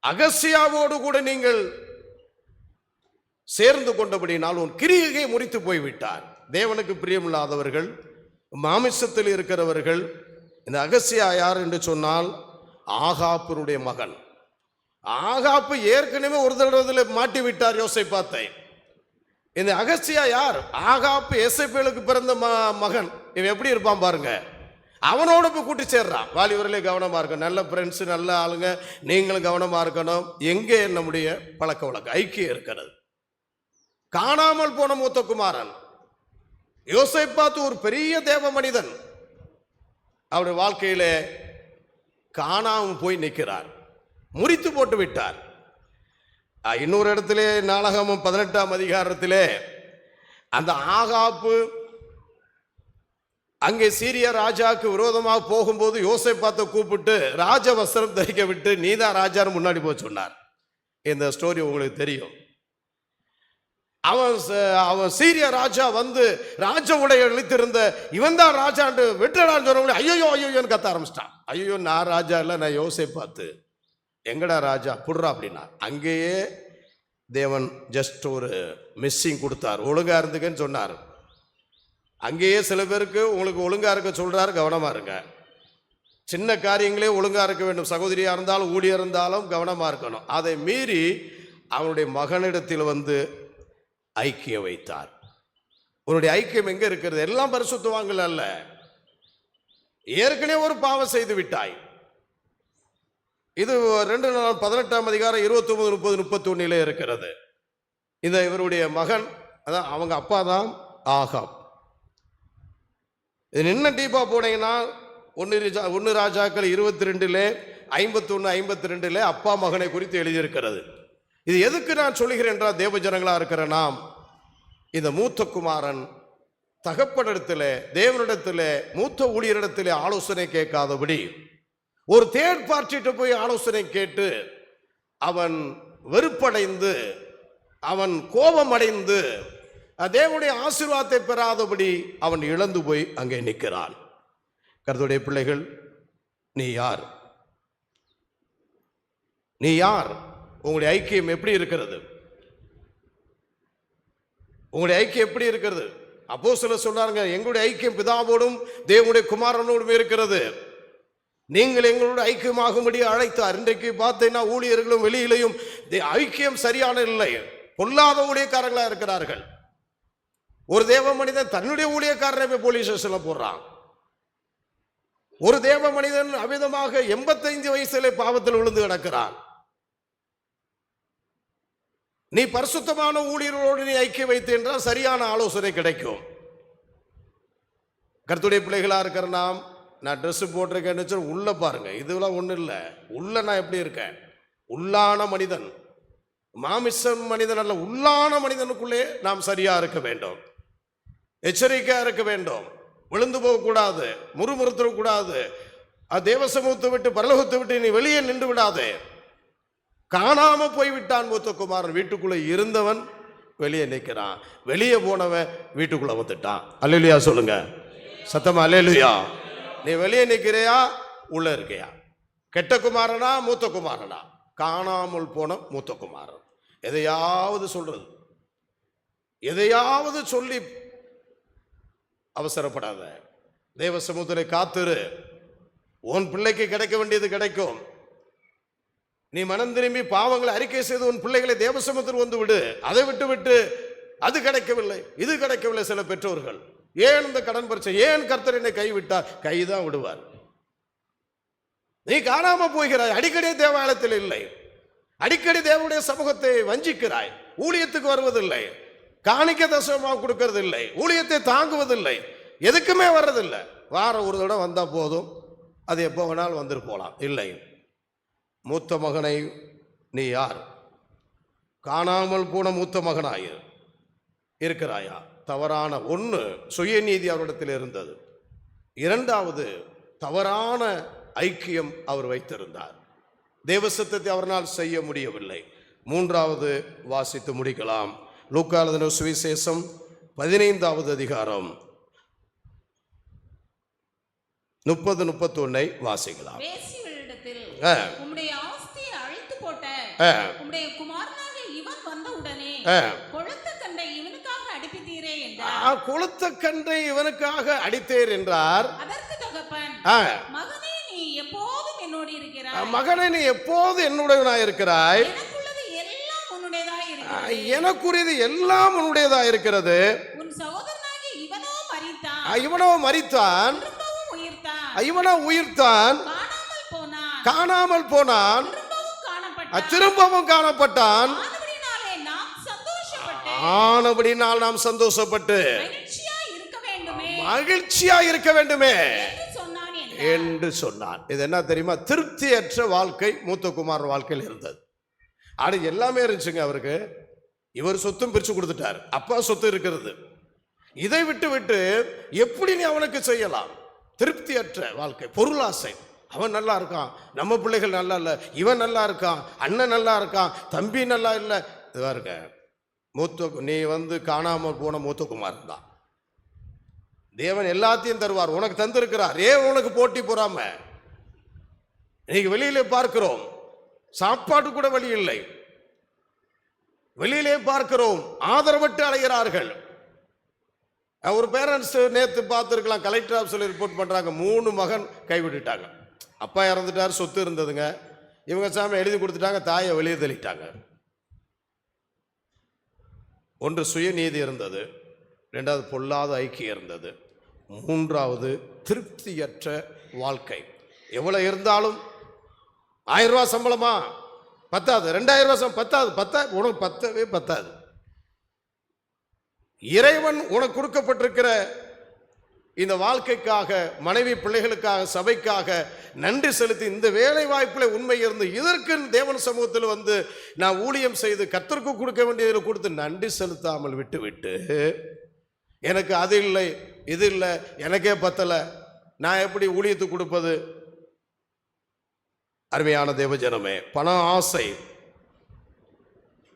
அகசியாவோடு கூட நீங்கள் சேர்ந்து கொண்டபடினால் உன் கிரியையை முறித்து போய்விட்டார். தேவனுக்கு பிரியமில்லாதவர்கள், மாமிசத்தில் இருக்கிறவர்கள். இந்த அகசியா யார் என்று சொன்னால் ஆகாப்புடைய மகன். ஆகாப்பு ஏற்கனவே ஒரு தடவை மாட்டி விட்டார் யோசேப்பாத்தை. இந்த அகசியா யார்? ஆகாப்பு எசேப்பேலுக்கு பிறந்த மகன். இவன் எப்படி இருப்பான் பாருங்க. அவனோட போய் கூட்டி சேர்றான். வாலிபர்களே கவனமா இருக்கணும், நல்ல ஃப்ரெண்ட்ஸ், நல்ல ஆளுங்க, நீங்களும் கவனமா இருக்கணும். எங்கே நம்முடைய பழக்க வழக்கம் ஐக்கியம் இருக்கிறது? காணாமல் போன மூத்த குமாரன் யோசேப்பாத்து ஒரு பெரிய தேவ மனிதன். அவருடைய வாழ்க்கையிலே காணாமல் போய் நிற்கிறார், முறித்து போட்டு விட்டார். இன்னொரு இடத்திலே நாளாகமம் 18ஆம் அதிகாரத்திலே அந்த ஆகாப்பு அங்கே சீரிய ராஜாவுக்கு விரோதமாக போகும்போது யோசேப்பாத்தை கூப்பிட்டு ராஜ வஸ்திரம் தரிக்க விட்டு நீதான் ராஜான்னு முன்னாடி போய் சொன்னார். இந்த ஸ்டோரி உங்களுக்கு தெரியும். அவன் சீரிய ராஜா வந்து ராஜ உடைய அளித்திருந்த இவன் தான் ராஜாண்டு வெட்டடான்னு சொன்னவங்களே ஐயோ ஐயோன்னு கத்த ஆரம்பிச்சிட்டான். ஐயோ நான் ராஜா இல்லை, நான் யோசை பார்த்து எங்கடா ராஜா புடுறா அப்படின்னா. அங்கேயே தேவன் ஜஸ்ட் ஒரு மிஸ்ஸிங் கொடுத்தார், ஒழுங்கா இருந்துக்கன்னு சொன்னார். அங்கேயே சில பேருக்கு உங்களுக்கு ஒழுங்கா இருக்க சொல்றாரு, கவனமா இருங்க. சின்ன காரியங்களே ஒழுங்கா இருக்க வேண்டும். சகோதரியா இருந்தாலும் ஊழியர் இருந்தாலும் கவனமா இருக்கணும். அதை மீறி அவனுடைய மகனிடத்தில் வந்து ஐக்கியம் வைத்தார். உன்னுடைய ஐக்கியம் எங்க இருக்கிறது? எல்லாம் பரிசுத்தவான்கள் அல்ல, ஏற்கனவே ஒரு பாவம் செய்து விட்டாய். இது 2 29 30 31 இருக்கிறது. இந்த இவருடைய மகன், அதான் அவங்க அப்பா தான் ஆகாப். இது என்ன டீப்பா போனீங்கன்னா 1 ராஜாக்கள் 22 51 52 அப்பா மகனை குறித்து எழுதியிருக்கிறது. இது எதுக்கு நான் சொல்லுகிறேன் என்றால், தேவ ஜனங்களா இருக்கிற நாம் இந்த மூத்த குமாரன் தகப்பனிடத்தில் தேவனிடத்தில் மூத்த ஊழியரிடத்தில் ஆலோசனை கேட்காதபடி ஒரு தேர்ட் பார்ட்டிட்டு போய் ஆலோசனை கேட்டு அவன் வெறுப்படைந்து அவன் கோபம் அடைந்து தேவனுடைய ஆசீர்வாதத்தை பெறாதபடி அவன் இழந்து போய் அங்கே நிற்கிறான். கர்த்தருடைய பிள்ளைகள், நீ யார்? நீ யார்? உங்களுடைய ஐக்கியம் எப்படி இருக்கிறது? உங்களுடைய ஐக்கியம் எப்படி இருக்கிறது? அப்போஸ்தலர் சொன்னாங்க, எங்களுடைய ஐக்கியம் பிதாவோடும் தேவனுடைய குமாரனோடும் இருக்கிறது. நீங்கள் எங்களோட ஐக்கியமாகும்படி அழைத்தார். இன்றைக்கு பார்த்தீங்கன்னா ஊழியர்களும் வெளியிலையும் ஐக்கியம் சரியான இல்லை, பொல்லாத ஊழியக்காரர்களா இருக்கிறார்கள். ஒரு தேவ மனிதன் தன்னுடைய ஊழியக்காரனை போய் போலீஸ் ஸ்டேஷன்ல போடுறான். ஒரு தேவ மனிதன் அமிதமாக 85 வயசுல பாவத்தில் விழுந்து கிடக்கிறான். நீ பரிசுத்தமான ஊழியர்களோடு நீ ஐக்கியம் வைத்து என்றால் சரியான ஆலோசனை கிடைக்கும். கர்த்தருடைய பிள்ளைகளா இருக்கிற நாம், நான் ட்ரெஸ் போட்டிருக்கேன்னு உள்ள பாருங்க, இதெல்லாம் ஒன்றும் இல்லை. உள்ள நான் எப்படி இருக்கேன்? உள்ளான மனிதன், மாமிசன் மனிதன் அல்ல, உள்ளான மனிதனுக்குள்ளே நாம் சரியா இருக்க வேண்டும், எச்சரிக்கையா இருக்க வேண்டும். விழுந்து போகக்கூடாது, முறுமுறுத்தக்கூடாது. தேவ சமூகத்தை விட்டு பரலோகத்தை விட்டு நீ வெளியே நின்று விடாதே. காணாம போய்விட்டான் மூத்த குமாரன். வீட்டுக்குள்ள இருந்தவன் வெளியே நிற்கிறான், வெளியே போனவன் வீட்டுக்குள்ள வந்துட்டான். அல்லேலூயா சொல்லுங்க சத்தமா, அல்லேலூயா. நீ வெளியே நிற்கிறையா, உள்ள இருக்கையா? கெட்ட குமாரனா மூத்த குமாரனா? காணாமல் போன மூத்த குமாரன். எதையாவது சொல்றது, எதையாவது சொல்லி அவசரப்படாத. தேவ சமூகத்திலே காத்திரு, உன் பிள்ளைக்கு கிடைக்க வேண்டியது கிடைக்கும். நீ மனம் திரும்பி பாவங்களை அறிக்கை செய்து உன் பிள்ளைகளை தேவ சமூகத்தில் வந்து விடு. அதை விட்டு விட்டு அது கிடைக்கவில்லை இது கிடைக்கவில்லை. சில பெற்றோர்கள், ஏன் இந்த கடன் பிரச்சனை, ஏன் கர்த்தர் என்னை கைவிட்டார்? கைதான் விடுவார். நீ காணாம போகிறாய், அடிக்கடி தேவாலயத்தில் இல்லை, அடிக்கடி தேவனுடைய சமூகத்தை வஞ்சிக்கிறாய், ஊழியத்துக்கு வருவதில்லை, காணிக்க தசமாக கொடுக்கறது இல்லை, ஊழியத்தை தாங்குவதில்லை, எதுக்குமே வர்றதில்லை. வாரம் ஒரு தடவை வந்தா போதும், அது எப்போ வேணாலும் வந்துட்டு போலாம். இல்லை, மூத்த மகனை நீ யார்? காணாமல் போன மூத்த மகனாய் இருக்கிறாயா? தவறான ஒன்று, சுயநீதி அவரிடத்தில் இருந்தது. 2வது, தவறான ஐக்கியம் அவர் வைத்திருந்தார். தேவ சித்தத்தை அவரால் செய்ய முடியவில்லை. 3வது வாசித்து முடிக்கலாம். லூக்கா எழுதின சுவிசேஷம் 15வது அதிகாரம் 30-31 வாசிக்கலாம். உம்முடைய ஆஸ்தியை அழித்து போட்ட உம்முடைய குமாரனாக இவன் வந்த உடனே கொழுத்த கண்டை இவனுக்காக அடித்தீரே என்றார். கொழுத்த கண்டை இவனுக்காக அடித்தேர் என்றார். அதற்கு தகப்பன், மகனே நீ எப்போதும் என்னோடு இருக்கிறாய், மகனே நீ எப்போது என்னுடையவனாய் இருக்கிறாய், எனக்குள்ளது எல்லாம் உன்னுடையதாய் இருக்கிறது, எனக்குரியது எல்லாம் உன்னுடையதா இருக்கிறது. உன் சகோதரனாகிய இவனோ மரித்தான், இவனோ மரித்தான், திரும்பவும் உயிர்த்தான், இவனோ உயிர்த்தான், காணாமல் போனான், திரும்பவும் காணப்பட்டான். ஆனபடினால் நாம் சந்தோஷப்பட்டு மகிழ்ச்சியா இருக்க வேண்டுமே என்று சொன்னான். இது என்ன தெரியுமா? திருப்தியற்ற வாழ்க்கை மூத்த குமார் வாழ்க்கையில் இருந்தது. ஆனா எல்லாமே இருந்துச்சுங்க அவருக்கு. இவர் சொத்தும் பிரிச்சு கொடுத்துட்டார், அப்பா சொத்து இருக்கிறது. இதை விட்டு விட்டு எப்படி நீ அவனுக்கு செய்யலாம்? திருப்தியற்ற வாழ்க்கை, பொருளாசை. அவன் நல்லா இருக்கான், நம்ம பிள்ளைகள் நல்லா இல்லை, இவன் நல்லா இருக்கான், அண்ணன் நல்லா இருக்கான், தம்பி நல்லா இல்லை. இதுவா இருக்க நீ காணாமல் போன மூத்தகுமாரன் தான். தேவன் எல்லாத்தையும் தருவார், உனக்கு தந்திருக்கிறார். ஏன் உனக்கு போட்டி போறாம? இன்னைக்கு வெளியிலே பார்க்கிறோம், சாப்பாடு கூட வழி இல்லை. வெளியிலே பார்க்கிறோம், ஆதரவட்டு அலைகிறார்கள். ஒரு பேரண்ட்ஸ் நேற்று பார்த்துருக்கலாம், கலெக்டர் ஆஃபீஸில் ரிப்போர்ட் பண்றாங்க, 3 மகன் கைவிட்டுட்டாங்க. அப்பா இறந்துட்டார், சொத்து இருந்ததுங்க, இவங்க சாமி எழுதி கொடுத்துட்டாங்க, தாயை வெளியே தள்ளிட்டாங்க. ஒன்று சுயநீதி இருந்தது, 2வது பொல்லாத ஐக்கியம் இருந்தது, 3வது திருப்தியற்ற வாழ்க்கை. எவ்வளவு இருந்தாலும் 1000 ரூபாய் சம்பளமா பத்தாது, 2000 ரூபாய் பத்தாது, உனக்கு பத்தவே பத்தாது. இறைவன் உனக்கு கொடுக்கப்பட்டிருக்கிற இந்த வாழ்க்கைக்காக, மனைவி பிள்ளைகளுக்காக, சபைக்காக நன்றி செலுத்தி இந்த வேலை வாய்ப்பில் உண்மை இருந்து இதற்கு தேவன் சமூகத்தில் நான் ஊழியம் செய்து கர்த்தருக்கு கொடுக்க வேண்டியதில் கொடுத்து நன்றி செலுத்தாமல் விட்டு எனக்கு அது இல்லை இது இல்லை, எனக்கே பத்தலை, நான் எப்படி ஊழியத்துக்கு கொடுப்பது? அருமையான தேவஜனமே, பண ஆசை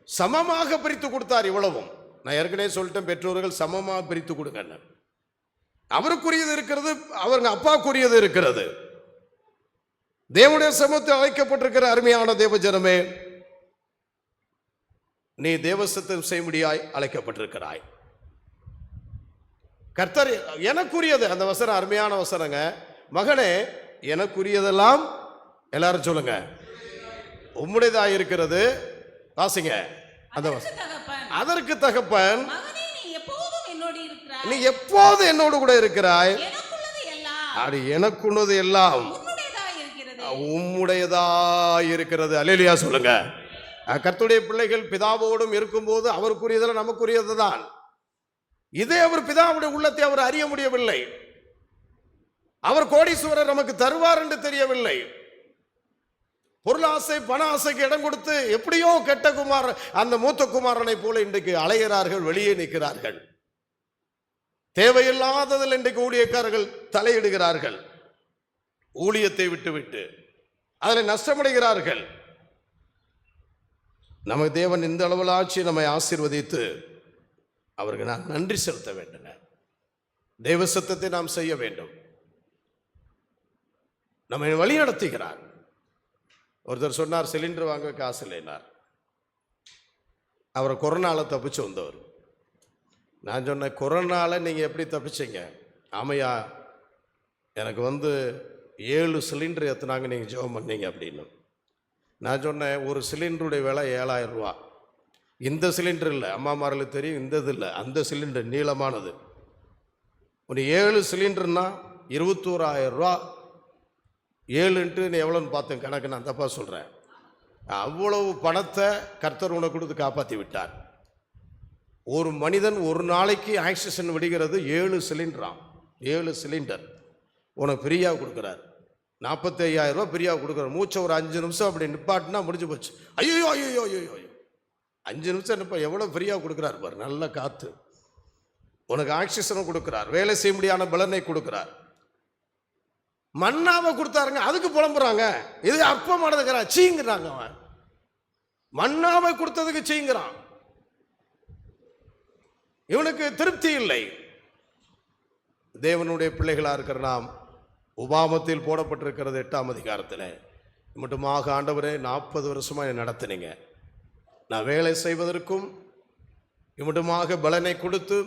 சமமாக பிரித்து கொடுத்தார். இவ்வளவும் நான் ஏற்கனவே சொல்லிட்டேன், பெற்றோர்கள் சமமாக பிரித்து கொடுங்க. அவருக்குரியது இருக்கிறது, அவங்க அப்பாவுக்குரியது இருக்கிறது. தேவனுடைய சமூகத்தில் அழைக்கப்பட்டிருக்கிற அருமையான தேவஜனமே, நீ தேவசத்தம் செய்யும்படியாய் அழைக்கப்பட்டிருக்கிறாய். கர்த்தர் எனக்குரியது, அந்த வசனம் அருமையான வசனங்க. மகனே, எனக்குரியதெல்லாம் எல்லாரும் சொல்லுங்க, உம்முடையதாய் இருக்கிறது. வாசிங்க அந்த வசனம். அதற்கு தகப்பன், நீ எப்போது என்னோடு கூட இருக்கிறாய், அது எனக்குள்ளது எல்லாம் உம்முடையதாய் இருக்கிறது. அல்லேலூயா சொல்லுங்க. கர்த்தருடைய பிள்ளைகள் பிதாவோடும் இருக்கும்போது அவருக்குரியதெல்லாம் நமக்குரியது தான். இதே அவர் பிதாவுடைய உள்ளத்தை அவர் அறிய முடியவில்லை. அவர் கோடீஸ்வரர் நமக்கு தருவார் என்று தெரியவில்லை. பொருளாசை பண ஆசைக்கு இடம் கொடுத்து எப்படியோ கெட்ட குமாரன், அந்த மூத்த குமாரனை போல இன்றைக்கு அலைகிறார்கள், வெளியே நிற்கிறார்கள். தேவையில்லாததில் இன்றைக்கு ஊழியக்காரர்கள் தலையிடுகிறார்கள். ஊழியத்தை விட்டு அதில் நஷ்டமடைகிறார்கள். நமக்கு தேவன் இந்த அளவிலாச்சு நம்மை ஆசீர்வதித்து அவருக்கு நான் நன்றி செலுத்த வேண்டும். தேவ சத்தத்தை நாம் செய்ய வேண்டும். நம்மை வழி நடத்துகிறார். ஒருத்தர் சொன்னார், சிலிண்டர் வாங்க காசு இல்லைனார். அவரை கொரோனாவில் தப்பிச்சு வந்தவர். நான் சொன்னேன், கொரோனாவில் நீங்கள் எப்படி தப்பிச்சிங்க? ஆமையா, எனக்கு 7 சிலிண்டர் ஏற்றுனாங்க, நீங்கள் ஜெபம் பண்ணீங்க அப்படின்னு. நான் சொன்னேன், ஒரு சிலிண்டருடைய விலை 7000 ரூபா. இந்த சிலிண்டர் இல்லை, அம்மாமார்களுக்கு தெரியும், இந்த இது இல்லை, அந்த சிலிண்டர் நீளமானது. ஒரு 7 சிலிண்டர்னா 21000 ரூபா. 7 நீ எவ்வளோன்னு பார்த்தேன் கணக்கு, நான் தப்பா சொல்கிறேன். அவ்வளவு பணத்தை கர்த்தர் உனக்கு கொடுத்து காப்பாற்றி விட்டார். ஒரு மனிதன் ஒரு நாளைக்கு ஆக்சிஜன் விடுகிறது 7 சிலிண்டராம். 7 சிலிண்டர் உனக்கு ஃப்ரீயாக கொடுக்குறாரு. 45000 ரூபா ஃப்ரீயாக கொடுக்குறாரு. மூச்சை ஒரு 5 நிமிஷம் அப்படி நிப்பாட்டினா முடிஞ்சு போச்சு. ஐயோ 5 நிமிஷம் நிப்பா, எவ்வளோ ஃப்ரீயாக கொடுக்குறாரு பாரு. நல்ல காற்று, உனக்கு ஆக்சிஜனும் கொடுக்குறார், வேலை செய்ய முடியாத பலனை கொடுக்குறார். மண்ணாவை கொடுத்தாருங்க, அதுக்கு புலம்புறாங்க. இது அற்பமானதுங்கிறான், சீங்கிறாங்க. அவன் மண்ணாவை கொடுத்ததுக்கு சீங்கிறான். இவனுக்கு திருப்தி இல்லை. தேவனுடைய பிள்ளைகளாக இருக்கிற நாம் உபாமத்தில் போடப்பட்டிருக்கிறது 8ஆம் அதிகாரத்தில், மட்டுமாக ஆண்டவரே 40 வருஷமாக என்னை நடத்தினீங்க, நான் வேலை செய்வதற்கும் இம்மட்டுமாக பலனை கொடுத்து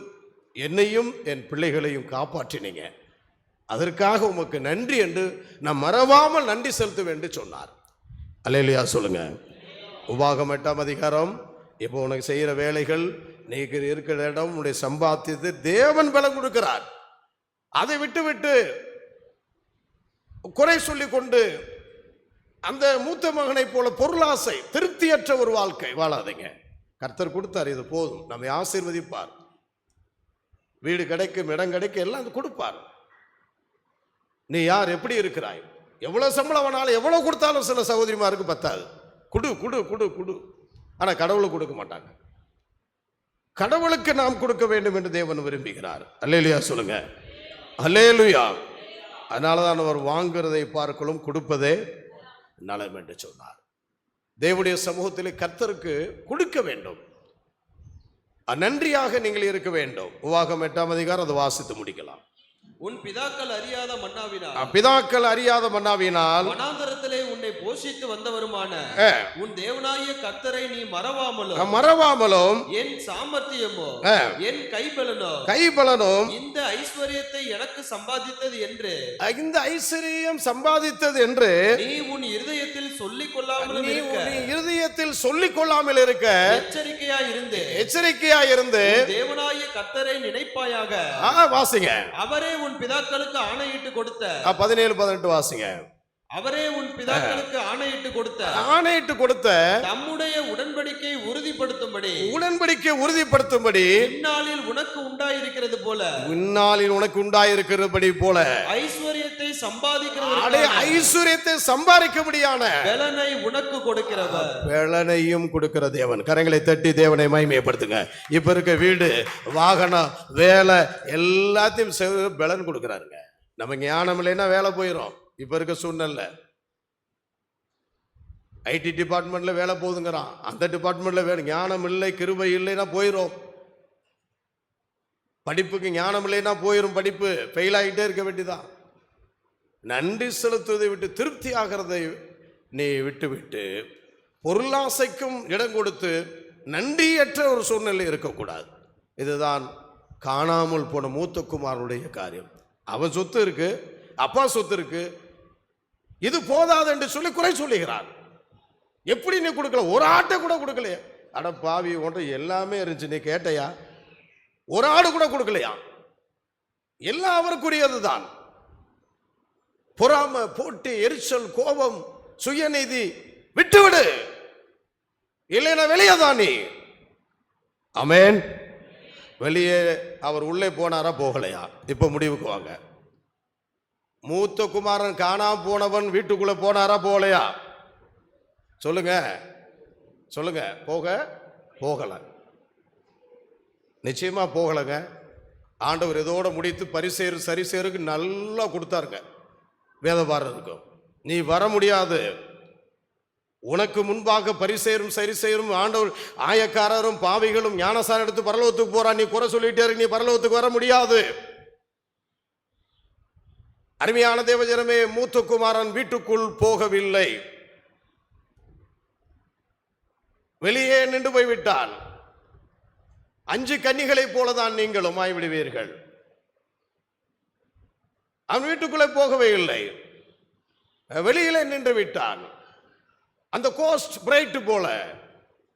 என்னையும் என் பிள்ளைகளையும் காப்பாற்றினீங்க, அதற்காக உமக்கு நன்றி என்று நான் மறவாமல் நன்றி செலுத்துவேன் என்று சொன்னார். அல்லேலூயா சொல்லுங்க. உபாகம் 8ஆம் அதிகாரம். இப்போ உனக்கு செய்கிற வேலைகள், நீ இருக்கிற இடம், உன்னுடைய சம்பாத்தியத்தை தேவன் பலம் கொடுக்கிறார். அதை விட்டு குறை சொல்லி கொண்டு அந்த மூத்த மகனை போல பொருளாசை, திருப்தியற்ற ஒரு வாழ்க்கை வாழாதீங்க. கர்த்தர் கொடுத்தார், இது போதும், நம்மை ஆசீர்வதிப்பார். வீடு கிடைக்கும், இடம் கிடைக்கும், எல்லாம் கொடுப்பார். நீ யார், எப்படி இருக்கிறாய், எவ்வளவு சம்பளம் வேணாலும் எவ்வளவு கொடுத்தாலும் சில சகோதரிமாருக்கு பத்தாது. குடு குடு குடு குடு, ஆனா கடவுளுக்கு கொடுக்க மாட்டாங்க. கடவுளுக்கு நாம் கொடுக்க வேண்டும் என்று தேவன் விரும்புகிறார். அல்லேலூயா சொல்லுங்க. அல்லேலூயா. அதனாலதான் அவர் வாங்குறதை பார்க்கலும் கொடுப்பதே நலம் என்று சொன்னார். தேவனுடைய சமூகத்திலே கர்த்தருக்கு கொடுக்க வேண்டும். நன்றியாக நீங்கள் இருக்க வேண்டும். உவாகம் 8ஆம் அதிகாரம் அதை வாசித்து முடிக்கலாம். உன் பிதாக்கள் அறியாத மன்னாவினால் பிதாக்கள் அறியாத மன்னாவினால் வனாந்தரத்திலே உன்னை போஷித்து வந்தவருமான உன் தேவனாகிய கர்த்தரை நீ மறவாமலும் என் சாமர்த்தியமோ என் கைபலனும் இந்த ஐஸ்வர்யத்தை எனக்கு சம்பாதித்தது என்று நீ உன் இருதயத்தில் சொல்லிக் கொள்ளாமல் இருக்க எச்சரிக்கையா இருந்து தேவனாகிய கர்த்தரை நினைப்பாயாக. வாசிங்க. அவரே உன் பிதாக்களுக்கு ஆணையிட்டு கொடுத்த 17-18 வாசிங்க. அவரே உன் பிதாக்களுக்கு ஆணையிட்டு கொடுத்த தம்முடைய உடன்படிக்கை உறுதிப்படுத்தும்படி இந்நாளில் உனக்கு உண்டாயிருக்கிறது போல ஐஸ்வர்யத்தை சம்பாதிக்கிறபடியான பலனை உனக்கு கொடுக்கிறவர். பலனையும் கொடுக்கிற தேவன். கரங்களை தட்டி தேவனை மகிமைப்படுத்துங்க. இப்ப இருக்க வீடு, வாகனம், வேலை எல்லாத்தையும் பலன் கொடுக்கிறாருங்க. நம்ம ஞானம் இல்லைன்னா வேலை போயிடும். இப்ப இருக்க சூழ்நிலை ஐடி டிபார்ட்மெண்ட்ல வேலை போகுதுங்கிறான், அந்த டிபார்ட்மெண்ட்ல வேலை. ஞானம் இல்லை, கிருபை இல்லைன்னா போயிடும். படிப்புக்கு ஞானம் இல்லைன்னா போயிடும். படிப்பு ஃபெயில் ஆகிட்டே இருக்க வேண்டியதான். நன்றி செலுத்துவதை விட்டு திருப்தி ஆகிறதை நீ விட்டு பொருளாசைக்கும் இடம் கொடுத்து நன்றியற்ற ஒரு சூழ்நிலை இருக்கக்கூடாது. இதுதான் காணாமல் போன மூத்த குமாரனுடைய காரியம். அவன் சொத்து இருக்கு, அப்பா சொத்து இருக்கு, இது போதாது என்று சொல்லி குறை சொல்லுகிறான். எப்படி நீ கொடுக்கல? ஒரு ஆட்டை கூட கொடுக்கலையா? அட பாவி, ஒன்று எல்லாமே இருந்துச்சு, நீ கேட்டையா? ஒரு ஆடு கூட கொடுக்கலையா? எல்லாம் அவருக்குரியது தான். பொறாமை, போட்டி, எரிச்சல், கோபம், சுயநீதி விட்டுவிடு. இல்லைன்னா வெளியே தான் நீ. ஆமென். வெளியே அவர் உள்ளே போனாரா போகலையா? இப்ப முடிவுக்கு வாங்க. மூத்த குமாரன் காணாம போனவன் வீட்டுக்குள்ள போனாரா போகலையா? சொல்லுங்க. போகல. நிச்சயமா போகலங்க. ஆண்டவர் இதோட முடித்து சரிசேருக்கு நல்லா கொடுத்தாருங்க. வேதபாரருக்கும் நீ வர முடியாது. உனக்கு முன்பாக பரிசேரும் சரிசேரும் ஆண்டவர் ஆயக்காரரும் பாவிகளும் ஞானசாரம் எடுத்து பரலோகத்துக்கு போறான். நீ குறை சொல்லிட்டே இருக்கு, நீ பரலோகத்துக்கு வர முடியாது. அருமையான தேவஜனமே, மூத்த குமாரன் வீட்டுக்குள் போகவில்லை, வெளியே நின்று போய்விட்டான். 5 கன்னிகளைப் போலதான் நீங்களும் ஆய்விடுவீர்கள். அவன் வீட்டுக்குள்ளே போகவே இல்லை, வெளியிலே நின்று விட்டான். அந்த கோஸ்ட் பிரைட் போல,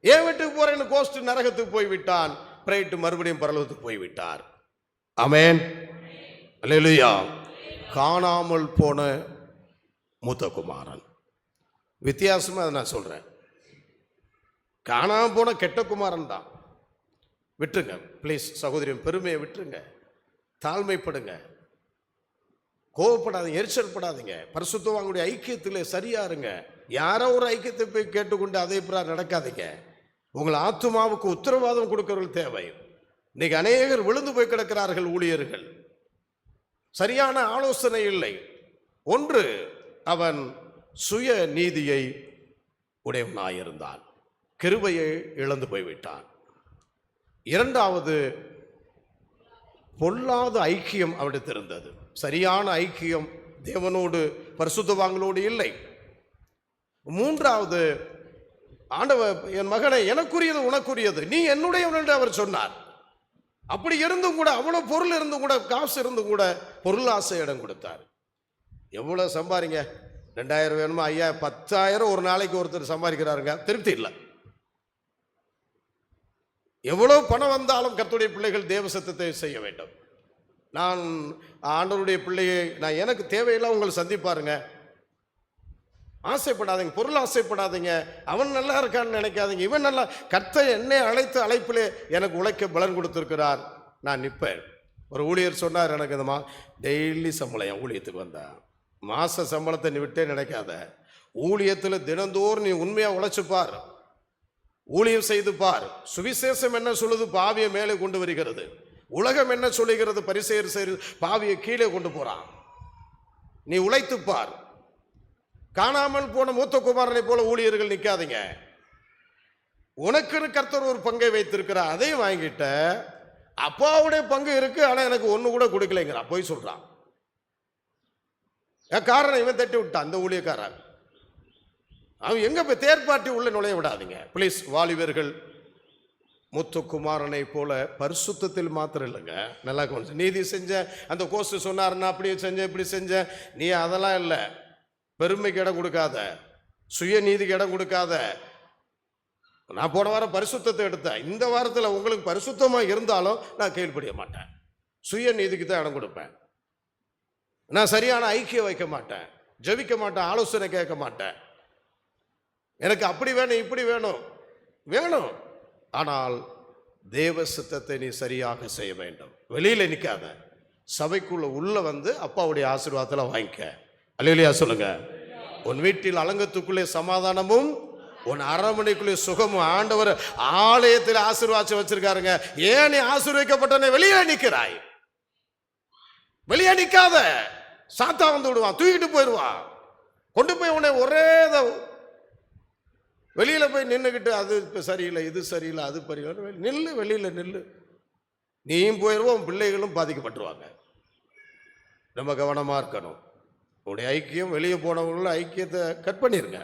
ஏன் வீட்டுக்கு போறேன்னு கோஸ்ட் நரகத்துக்கு போய்விட்டான், பிரைட் மறுபடியும் பரலோகத்துக்கு போய்விட்டார். ஆமென். அல்லேலூயா. காணாமல் போன மூத்த குமாரன் வித்தியாசமா அதை நான் சொல்றேன். காணாமல் போன கெட்ட குமாரன் தான். விட்டுருங்க பிளீஸ் சகோதரியும், பெருமையை விட்டுருங்க, தாழ்மைப்படுங்க, கோவப்படாதீங்க, எரிச்சல் படாதீங்க. பரிசுத்தவான்களுடைய ஐக்கியத்தில் சரியா இருங்க. யாரோ ஒரு ஐக்கியத்தை போய் கேட்டுக்கொண்டு அதே பிரகாரம் நடக்காதீங்க. உங்கள் ஆத்துமாவுக்கு உத்தரவாதம் கொடுக்கிறவர்கள் தேவை. இன்னைக்கு அநேகர் விழுந்து போய் கிடக்கிறார்கள். ஊழியர்கள் சரியான ஆலோசனை இல்லை. ஒன்று, அவன் சுய நீதியை உடையவனாயிருந்தான், கிருபையை இழந்து போய்விட்டான். இரண்டாவது, பொல்லாத ஐக்கியம் அவனிடத்தில் இருந்தது. சரியான ஐக்கியம் தேவனோடு பரிசுத்தவான்களோடு இல்லை. மூன்றாவது, ஆண்டவர் என் மகனை எனக்குரியது உனக்குரியது, நீ என்னுடையவன் என்று அவர் சொன்னார். அப்படி இருந்தும் கூட, அவ்வளவு பொருள் இருந்தும் கூட, காசு இருந்தும் கூட பொருளாசை இடம் கொடுத்தார். எவ்வளவு சம்பாதிங்க, 2000 வேணுமா? 5000 10,000 ஒரு நாளைக்கு ஒருத்தர் சம்பாதிக்கிறாருங்க, திருப்தி இல்லை. எவ்வளவு பணம் வந்தாலும் கர்த்தருடைய பிள்ளைகள் தேவ சத்தத்தை செய்ய வேண்டும். நான் ஆண்டவருடைய பிள்ளையை நான் எனக்கு தேவையில்லை, உங்களை சந்திப்பாருங்க. ஆசைப்படாதீங்க, பொருள் ஆசைப்படாதீங்க. அவன் நல்லா இருக்கான்னு நினைக்காதீங்க. இவன் நல்லா, கர்த்தர் என்னை அழைத்த அழைப்பிலே எனக்கு உழைக்க பலன் கொடுத்திருக்கிறார், நான் நிற்பேன். ஒரு ஊழியர் சொன்னார் எனக்கு, இந்த டெய்லி சம்பளம், என் ஊழியத்துக்கு வந்தா மாச சம்பளத்தை நீ விட்டே நினைக்காத. ஊழியத்தில் தினந்தோறும் நீ உண்மையா உழைச்சுப்பார், ஊழியம் செய்து பார். சுவிசேஷம் என்ன சொல்லுது? பாவியை மேலே கொண்டு வருகிறது. உலகம் என்ன சொல்லுகிறது? பரிசேயர் செய்து பாவியை கீழே கொண்டு போறான். நீ உழைத்துப்பார். காணாமல் போன மூத்த குமாரனை போல ஊழியர்கள் நிற்காதீங்க. உனக்குன்னு கர்த்தர் ஒரு பங்கை வைத்திருக்கிறார், அதையும் வாங்கிட்ட. அப்பாவுடைய பங்கு இருக்கு, ஆனா எனக்கு ஒண்ணு கூட கொடுக்கலைங்கிறான், போய் சொல்றான். காரணம் இவன் தட்டி விட்டான், அந்த ஊழியக்காரன். அவன் எங்க போய் தேர்ட் பார்ட்டி உள்ள நுழைய விடாதீங்க பிளீஸ். வாலிபர்கள் முத்துக்குமாரனை போல பரிசுத்தத்தில் மாத்திரம் இல்லைங்க, நல்லா கொஞ்சம் நீதி செஞ்ச அந்த கோர்ஸ் சொன்னாருன்னா அப்படியே செஞ்சேன் இப்படி செஞ்சேன், நீ அதெல்லாம் இல்லை. பெருமைக்கு இடம் கொடுக்காத, சுய நீதிக்கு இடம் கொடுக்காத. நான் போன வாரம் பரிசுத்தத்தை எடுத்தேன், இந்த வாரத்தில் உங்களுக்கு பரிசுத்தமாக இருந்தாலும் நான் கீழ்ப்படிய மாட்டேன், சுய நீதிக்கு தான் இடம் கொடுப்பேன். நான் சரியான ஐக்கியம் வைக்க மாட்டேன், ஜெபிக்க மாட்டேன், ஆலோசனை கேட்க மாட்டேன். எனக்கு அப்படி வேணும் இப்படி வேணும் வேணும், ஆனால் தேவ சித்தத்தை நீ சரியாக செய்ய வேண்டும். வெளியில நிற்காத, சபைக்குள்ள உள்ள வந்து அப்பாவுடைய ஆசீர்வாதத்தில் வாங்கிக்க. அல்லேலூயா சொல்லுங்க. உன் வீட்டில் அலங்கத்துக்குள்ளே சமாதானமும் உன் அரண்மனைக்குள்ளே சுகமும் ஆண்டவர் ஆலயத்தில் ஆசீர்வாதம் வச்சிருக்காருங்க. ஏன் நீ ஆசீர்வதிக்கப்பட்டவனே வெளியே நிற்கிறாய்? வெளியே நிற்காத, சாத்தா வந்து விடுவான், தூக்கிட்டு போயிடுவான், கொண்டு போய் உன்னை ஒரே வெளியில போய் நின்றுக்கிட்டு அது சரியில்லை இது சரியில்லை அது சரியில்லை நில்லு, வெளியில நில்லு. நீயும் போயிடுவோம், பிள்ளைகளும் பாதிக்கப்பட்டுருவாங்க. ரொம்ப கவனமா இருக்கணும். உங்களுடைய ஐக்கியம், வெளியே போனவங்கள ஐக்கியத்தை கட் பண்ணிருங்க.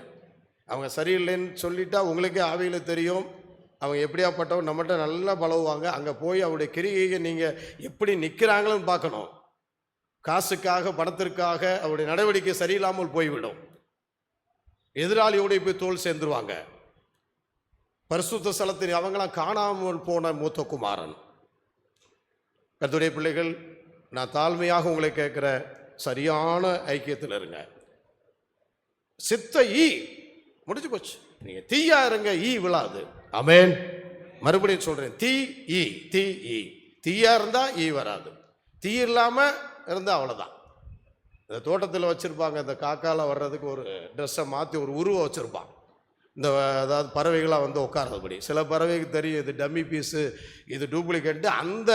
அவங்க சரியில்லைன்னு சொல்லிட்டா உங்களுக்கே ஆவியில் தெரியும் அவங்க எப்படியாப்பட்டவங்க. நம்மகிட்ட நல்லா பழகுவாங்க. அங்கே போய் அவருடைய கிரியை நீங்கள் எப்படி நிற்கிறாங்களுன்னு பார்க்கணும். காசுக்காக பணத்திற்காக அவருடைய நடவடிக்கை சரியில்லாமல் போய்விடும். எதிராளியோட போய் தோல் சேர்ந்துருவாங்க. பரிசுத்த ஸ்தலத்தில் அவங்களாம் காணாமல் போன மூத்த குமாரன். கர்த்தருடைய பிள்ளைகள், நான் தாழ்மையாக உங்களை கேட்கிற, சரியான ஐக்கியத்தில் இருங்க. சித்த ஈ முடிஞ்சு போச்சு, நீங்க தீயா இருங்க, ஈ விழாது. ஆமென். மறுபடியும் சொல்றேன், தீ ஈ தீ ஈ. தீயா இருந்தா ஈ வராது, தீ இல்லாம இருந்தா அவ்வளவுதான். இந்த தோட்டத்தில் வச்சுருப்பாங்க, இந்த காக்கால வர்றதுக்கு ஒரு ட்ரெஸ்ஸை மாற்றி ஒரு உருவம் வச்சுருப்பான். இந்த அதாவது பறவைகளாக வந்து உட்கார்றதுபடி. சில பறவைக்கு தெரியும் இது டம்மி பீஸு, இது டூப்ளிகேட்டு. அந்த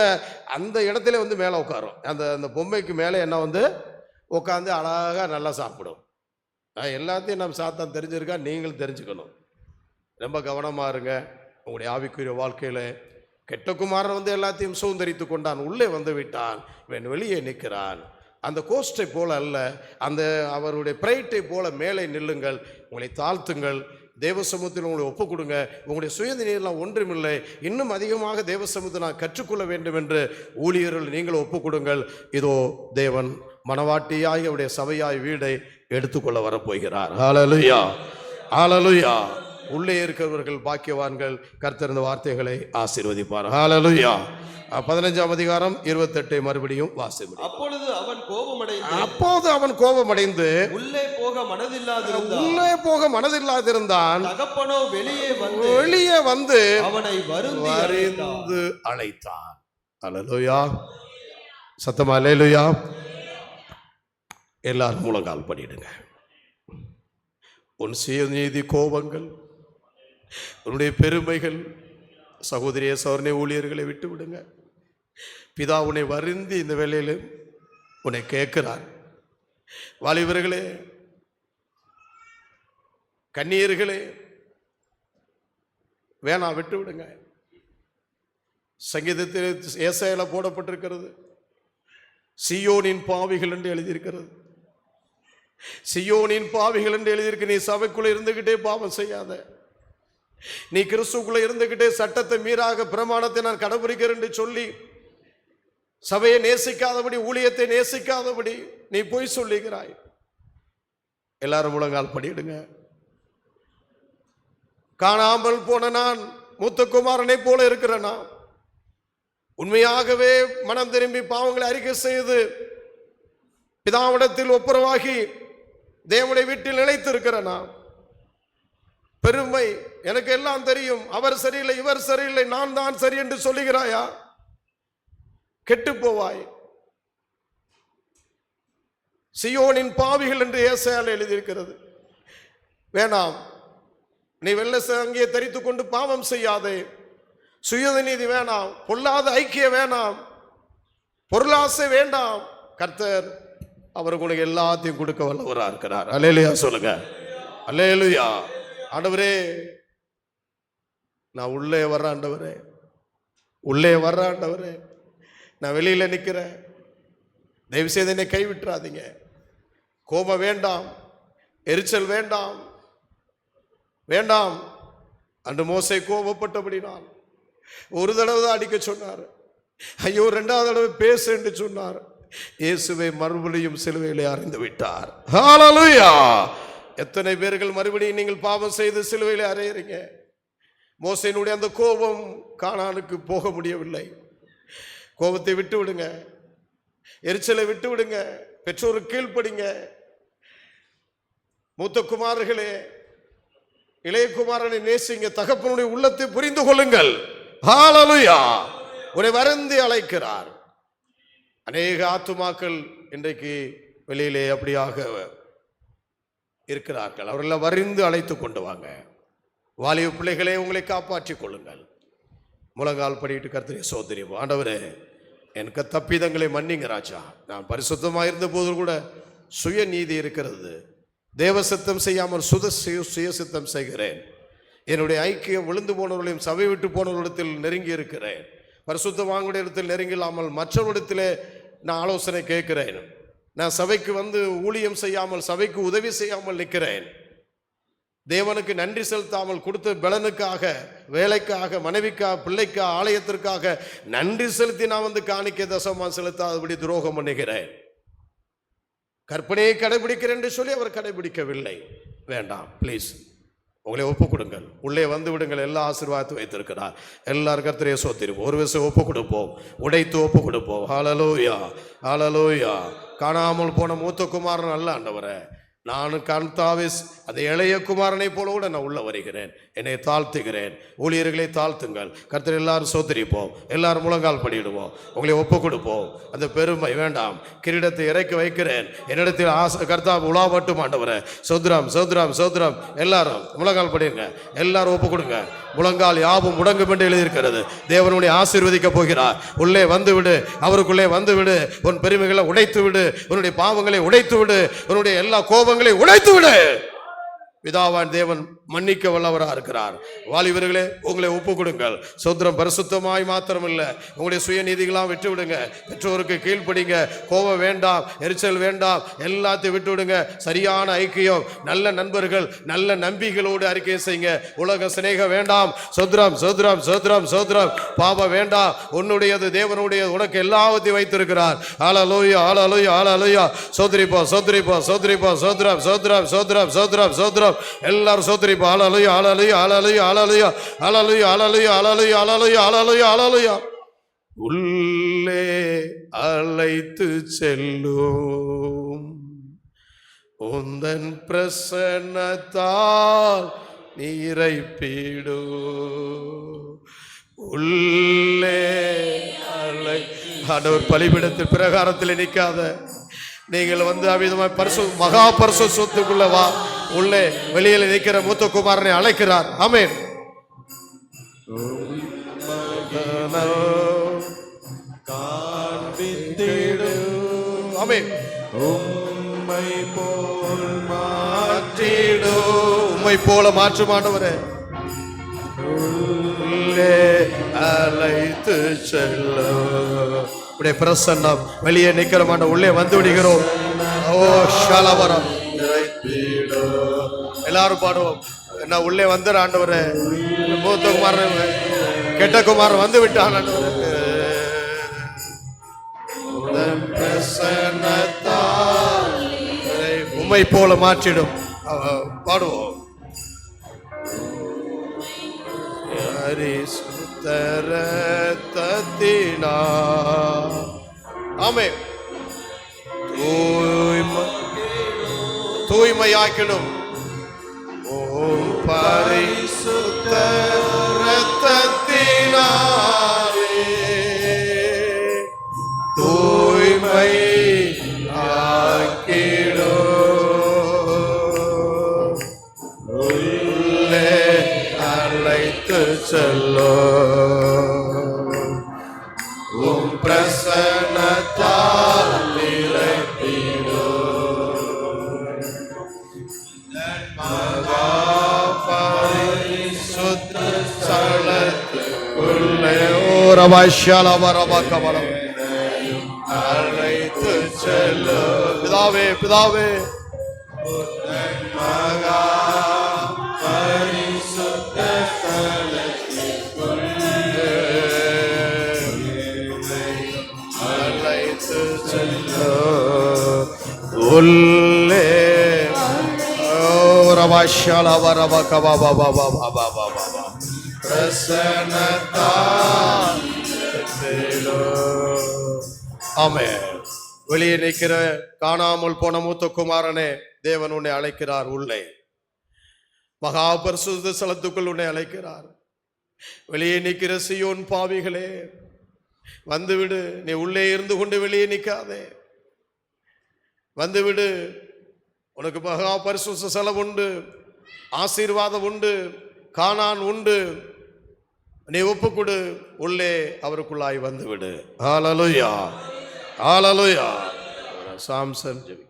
அந்த இடத்துல வந்து மேலே உட்காரும். அந்த பொம்மைக்கு மேலே என்ன வந்து உட்காந்து அழகாக நல்லா சாப்பிடும். எல்லாத்தையும் நம்ம சாத்தான் தெரிஞ்சிருக்கா, நீங்களும் தெரிஞ்சுக்கணும். ரொம்ப கவனமாக இருங்க உங்களுடைய ஆவிக்குரிய வாழ்க்கையில். கெட்ட குமாரன் வந்து எல்லாத்தையும் சுதந்திரித்து கொண்டான், உள்ளே வந்து விட்டான், இவன் வெளியே நிற்கிறான். அந்த கோஸ்டை போல அல்ல, அந்த அவருடைய பிரைட்டை போல மேலே நில்லுங்கள், உங்களை தாழ்த்துங்கள், தேவ சமூகத்தில் உங்களை ஒப்பு கொடுங்க. உங்களுடைய சுயநீரெல்லாம் ஒன்றுமில்லை, இன்னும் அதிகமாக தேவ சமூகத்தை நான் கற்றுக்கொள்ள வேண்டும் என்று ஊழியர்கள் நீங்கள் ஒப்பு கொடுங்கள். இதோ தேவன் மனவாட்டியாய் அவருடைய சபையாய் வீடை எடுத்துக்கொள்ள வரப்போகிறார். ஹல்லேலூயா, ஹல்லேலூயா. உள்ளே இருக்கிறவர்கள் பாக்கியவான்கள். கர்த்தர் இந்த வார்த்தைகளை ஆசீர்வதிப்பார். ஹல்லேலூயா. 15ஆம் அதிகாரம் 28 மறுபடியும் வாசிப்போம். அப்பொழுது அவன் கோபமடைந்து உள்ளே போக மனதில்லாதிருந்தான். தகப்பனோ வெளியே வந்து அவனை வருந்து அழைத்தான். அல்லேலூயா. சத்தமா அல்லேலூயா. எல்லாரும் முழங்கால் பண்ணிடுங்க. உன் சுயநீதி கோபங்கள், உன்னுடைய பெருமைகள், சகோதரிய சோர்ணை ஊழியர்களை விட்டு விடுங்க. பிதா உன்னை வருந்தி இந்த வேளையில் உன்னை கேட்கிறார். வாலிபர்களே, கன்னியர்களே, வேணாம், விட்டு விடுங்க. சங்கீதத்தில் ஏசாயால போடப்பட்டிருக்கிறது, சீயோனின் பாவிகள் என்று எழுதியிருக்கிறது. சீயோனின் பாவிகள் என்று எழுதியிருக்கு. நீ சபைக்குள்ள இருந்துகிட்டே பாவம் செய்யாத, நீ கிறிஸ்துக்குள்ள இருந்துகிட்டே சட்டத்தை மீறாக பிரமாணத்தை நான் கடைபிடிக்கிறேன் என்று சொல்லி சபையை நேசிக்காதபடி, ஊழியத்தை நேசிக்காதபடி நீ போய் சொல்லுகிறாய். எல்லாரும் முழங்கால் படியிடுங்க. காணாமல் போன நான் மூத்த குமாரனை போல இருக்கிறேனா? உண்மையாகவே மனம் திரும்பி பாவங்களை அறிக்கை செய்து பிதாவிடத்தில் ஒப்புரவாகி தேவனுடைய வீட்டில் நிலைத்திருக்கிறேனா? பெருமை, எனக்கு எல்லாம் தெரியும், அவர் சரியில்லை இவர் சரியில்லை, நான் தான் சரி என்று சொல்லுகிறாயா? கெட்டு போவாய். சீயோனின் பாவிகள் என்று ஏசாயால எழுதியிருக்கிறது. வேணாம், நீ வெள்ளை சங்கியை தரித்துக் கொண்டு பாவம் செய்யாதே. சுயநீதி வேணாம், பொல்லாத ஐக்கியம் வேணாம், பொருளாசை வேண்டாம். கர்த்தர் அவருக்கு உனக்கு எல்லாத்தையும் கொடுக்க வல்லவராக இருக்கிறார். அல்லேலூயா சொல்லுங்க. அல்லேலூயா. ஆண்டவரே, நான் உள்ளே வர்ற ஆண்டவரே, உள்ளே வர்ற ஆண்டவரே, நான் வெளியில நிற்கிறேன், தயவு செய்து என்னை கைவிட்டுறாதீங்க. கோபம் வேண்டாம், எரிச்சல் வேண்டாம், வேண்டாம். அன்று மோசே கோபப்பட்டபடினால் ஒரு தடவை தான் அடிக்க சொன்னார். ஐயோ, 2வது தடவை பேசு என்று சொன்னார். இயேசுவை மறுபடியும் சிலுவையிலே அறைந்து விட்டார். ஹல்லேலூயா! எத்தனை பேர்கள் மறுபடியும் நீங்கள் பாவம் செய்து சிலுவையிலே அறையறீங்க? மோசேனுடைய அந்த கோபம் கானானுக்கு போக முடியவில்லை. கோபத்தை விட்டு விடுங்க, எரிச்சலை விட்டு விடுங்க, பெற்றோருக்கு கீழ்ப்படிங்க. மூத்த குமாரர்களே, இளைய குமாரனை நேசிங்க, தகப்பனுடைய உள்ளத்தை புரிந்து கொள்ளுங்கள். ஹல்லேலூயா! உன்னை வருந்தி அழைக்கிறார். அநேக ஆத்துமாக்கள் இன்றைக்கு வெளியிலே அப்படியாக இருக்கிறார்கள். அவர்களை வருந்தி அழைத்து கொண்டு வாங்க. வாலிப பிள்ளைகளே, உங்களை காப்பாற்றிக் கொள்ளுங்கள். முழங்கால் படிட்டு கர்த்தரை சோதரிப்போம். ஆண்டவரே, எனக்கு தப்பிதங்களை மன்னிங்க ராஜா. நான் பரிசுத்தமாக இருந்த போது கூட சுய நீதி இருக்கிறது. தேவ சித்தம் செய்யாமல் சுய சித்தம் செய்கிறேன். என்னுடைய ஐக்கியம் விழுந்து போனவர்களையும் சபை விட்டு போனவர்களிடத்தில் நெருங்கி இருக்கிறேன். பரிசுத்தவான்களுடைய இடத்தில் நெருங்கில்லாமல் மற்றவரிடத்திலே நான் ஆலோசனை கேட்கிறேன். நான் சபைக்கு வந்து ஊழியம் செய்யாமல், சபைக்கு உதவி செய்யாமல் நிற்கிறேன். தேவனுக்கு நன்றி செலுத்தாமல், கொடுத்த பலனுக்காக, வேலைக்காக, மனைவிக்காக, பிள்ளைக்காக, ஆலயத்திற்காக நன்றி செலுத்தி நான் வந்து காணிக்கை தசமா செலுத்தாதபடி துரோகம் பண்ணுகிறேன். கற்பனையை கடைபிடிக்கிறேன் என்று சொல்லி அவர் கடைபிடிக்கவில்லை. வேண்டாம், ப்ளீஸ் உங்களை ஒப்பு கொடுங்கள். உள்ளே வந்து விடுங்கள். எல்லா ஆசீர்வாதத்தை வைத்திருக்கிறார். எல்லாரும் கர்த்தரையை சோத்திருப்போம். ஒரு விஷயம் ஒப்பு கொடுப்போம், உடைத்து ஒப்பு கொடுப்போம். ஹல்லேலூயா, ஹல்லேலூயா. காணாமல் போன மூத்த குமாரன் அல்ல ஆண்டவரே, நான் கர்த்தாவே அந்த இளைய குமாரனை போல கூட நான் உள்ள வருகிறேன். என்னை தாழ்த்துகிறேன். ஊழியர்களை தாழ்த்துங்கள். கர்த்தர் எல்லாரும் சோதரிப்போம். எல்லாரும் முழங்கால் படிடுவோம். உங்களை ஒப்பு கொடுப்போம். அந்த பெருமை வேண்டாம். கிரீடத்தை இறக்கி வைக்கிறேன். என்னிடத்தில் ஆசை கர்த்தா உலா மட்டும் ஆண்டவரே. சோத்ரம் சோத்ரம் சோத்ரம். எல்லாரும் முழங்கால் படிடுங்க. எல்லாரும் ஒப்பு கொடுங்க. முழங்கால் யாவும் முடங்கும் என்று எழுதியிருக்கிறது. தேவனுடைய ஆசீர்வதிக்க போகிறார். உள்ளே வந்து விடு, அவருக்குள்ளே வந்து விடு. உன் பெருமைகளை உடைத்து விடு, உன்னுடைய பாவங்களை உடைத்து விடு, உன்னுடைய எல்லா கோபங்களை உடைத்து விடு. பிதாவான் தேவன் மன்னிக்க வல்லவராக இருக்கிறார். வாலிபர்களே, உங்களை ஒப்பு கொடுங்கள். சோத்திரம். பரிசுத்தமாய் மாத்திரமில்ல, உங்களுடைய சுயநீதிகளாம் விட்டு விடுங்க. பெற்றோருக்கு கீழ்ப்படிங்க. கோபம் வேண்டாம், எரிச்சல் வேண்டாம், எல்லாத்தையும் விட்டு விடுங்க. சரியான ஐக்கியம், நல்ல நண்பர்கள், நல்ல நம்பிக்கைகளோடு அறிக்கை செய்யுங்க. உலக சிநேகம் வேண்டாம். சோத்ரம் சோத்ரம் சோத்ரம் சோத்ரம். பாவம் வேண்டாம். உன்னுடையது தேவனுடையது. உனக்கு எல்லாவற்றையும் வைத்திருக்கிறார். ஹல்லேலூயா, ஹல்லேலூயா, ஹல்லேலூயா. சோத்ரிப்போ சோத்ரிப்போ சோத்ரிப்போ சோத்ரம் சோத்ரம் சோத்ரம் சோத்ரம் சோத்ரம். எல்லாரும் சோத்ரிப்போ. ஹல்லேலூயா, ஹல்லேலூயா, ஹல்லேலூயா, ஹல்லேலூயா, ஹல்லேலூயா, ஹல்லேலூயா, ஹல்லேலூயா, ஹல்லேலூயா, ஹல்லேலூயா, ஹல்லேலூயா. உள்ளே அழைத்து செல்லும் உந்தன் பிரசன்னத்தால் நீரைப்பிடு. உள்ளே அழை ஆண்டவர் பலிபீடத்தில் பிரகாரத்தில் நிற்காத நீங்கள் வந்து அவிதமாய் பரிசு மகா பரிசு சொத்துக்குள்ள வா. உள்ளே வெளியில் நிற்கிற மூத்த குமாரனை அழைக்கிறார். ஆமென். ஆமென். உம்மை போல் மாற்றிடு. உம்மை போல மாற்றும் ஆண்டவரே. உள்ளே அழைத்து செல்ல உடைய பிரசன்னம் வெளியே நிக்கிற மாட்டோம். உள்ளே வந்து விடுகிறோம். ஓ ஷலவரம். எல்லாரும் பாடுவோம். என்ன உள்ளே வந்து ஆண்டவரே. மூத்த குமாரன் கெட்ட குமாரன் வந்து விட்டான் ஆண்டவரே. உம்மை போல மாற்றிடும். பாடுவோம். தரத்தினா ஆமென். தூய்மையாக்கிடும். ஓம் பரிசுத்த இரத்தத்தினாலே தூய்மை ஆக்கிடும். உள்ளே அழைத்து செல்லோ. உம் பிரசன்னத்தால் மகா பரிசுத்த ஸ்தல ரபாஷாலபரபகபலம் அழைத்து செல்லு. பிதாவே பிதாவே மகா பரிசுத்த அழைத்து செல்லு உள்ளே. ஆமென். வெளியே நிற்கிற காணாமல் போன மூத்த குமாரனே, தேவன் உன்னை அழைக்கிறார் உள்ளே. மகா பரிசுத்த ஸ்தலத்துக்குள் உன்னை அழைக்கிறார். வெளியே நிற்கிற சீயோன் பாவிகளே, வந்துவிடு. நீ உள்ளே இருந்து கொண்டு வெளியே நிற்காதே, வந்துவிடு. உனக்கு மகா பரிசுத்த ஸ்தலம் உண்டு, ஆசீர்வாதம் உண்டு, கானான் உண்டு. நீ ஒப்புக்கொடு, உள்ளே அவருக்குள்ளாய் வந்துவிடு. Hallelujah, hallelujah. Samson JP.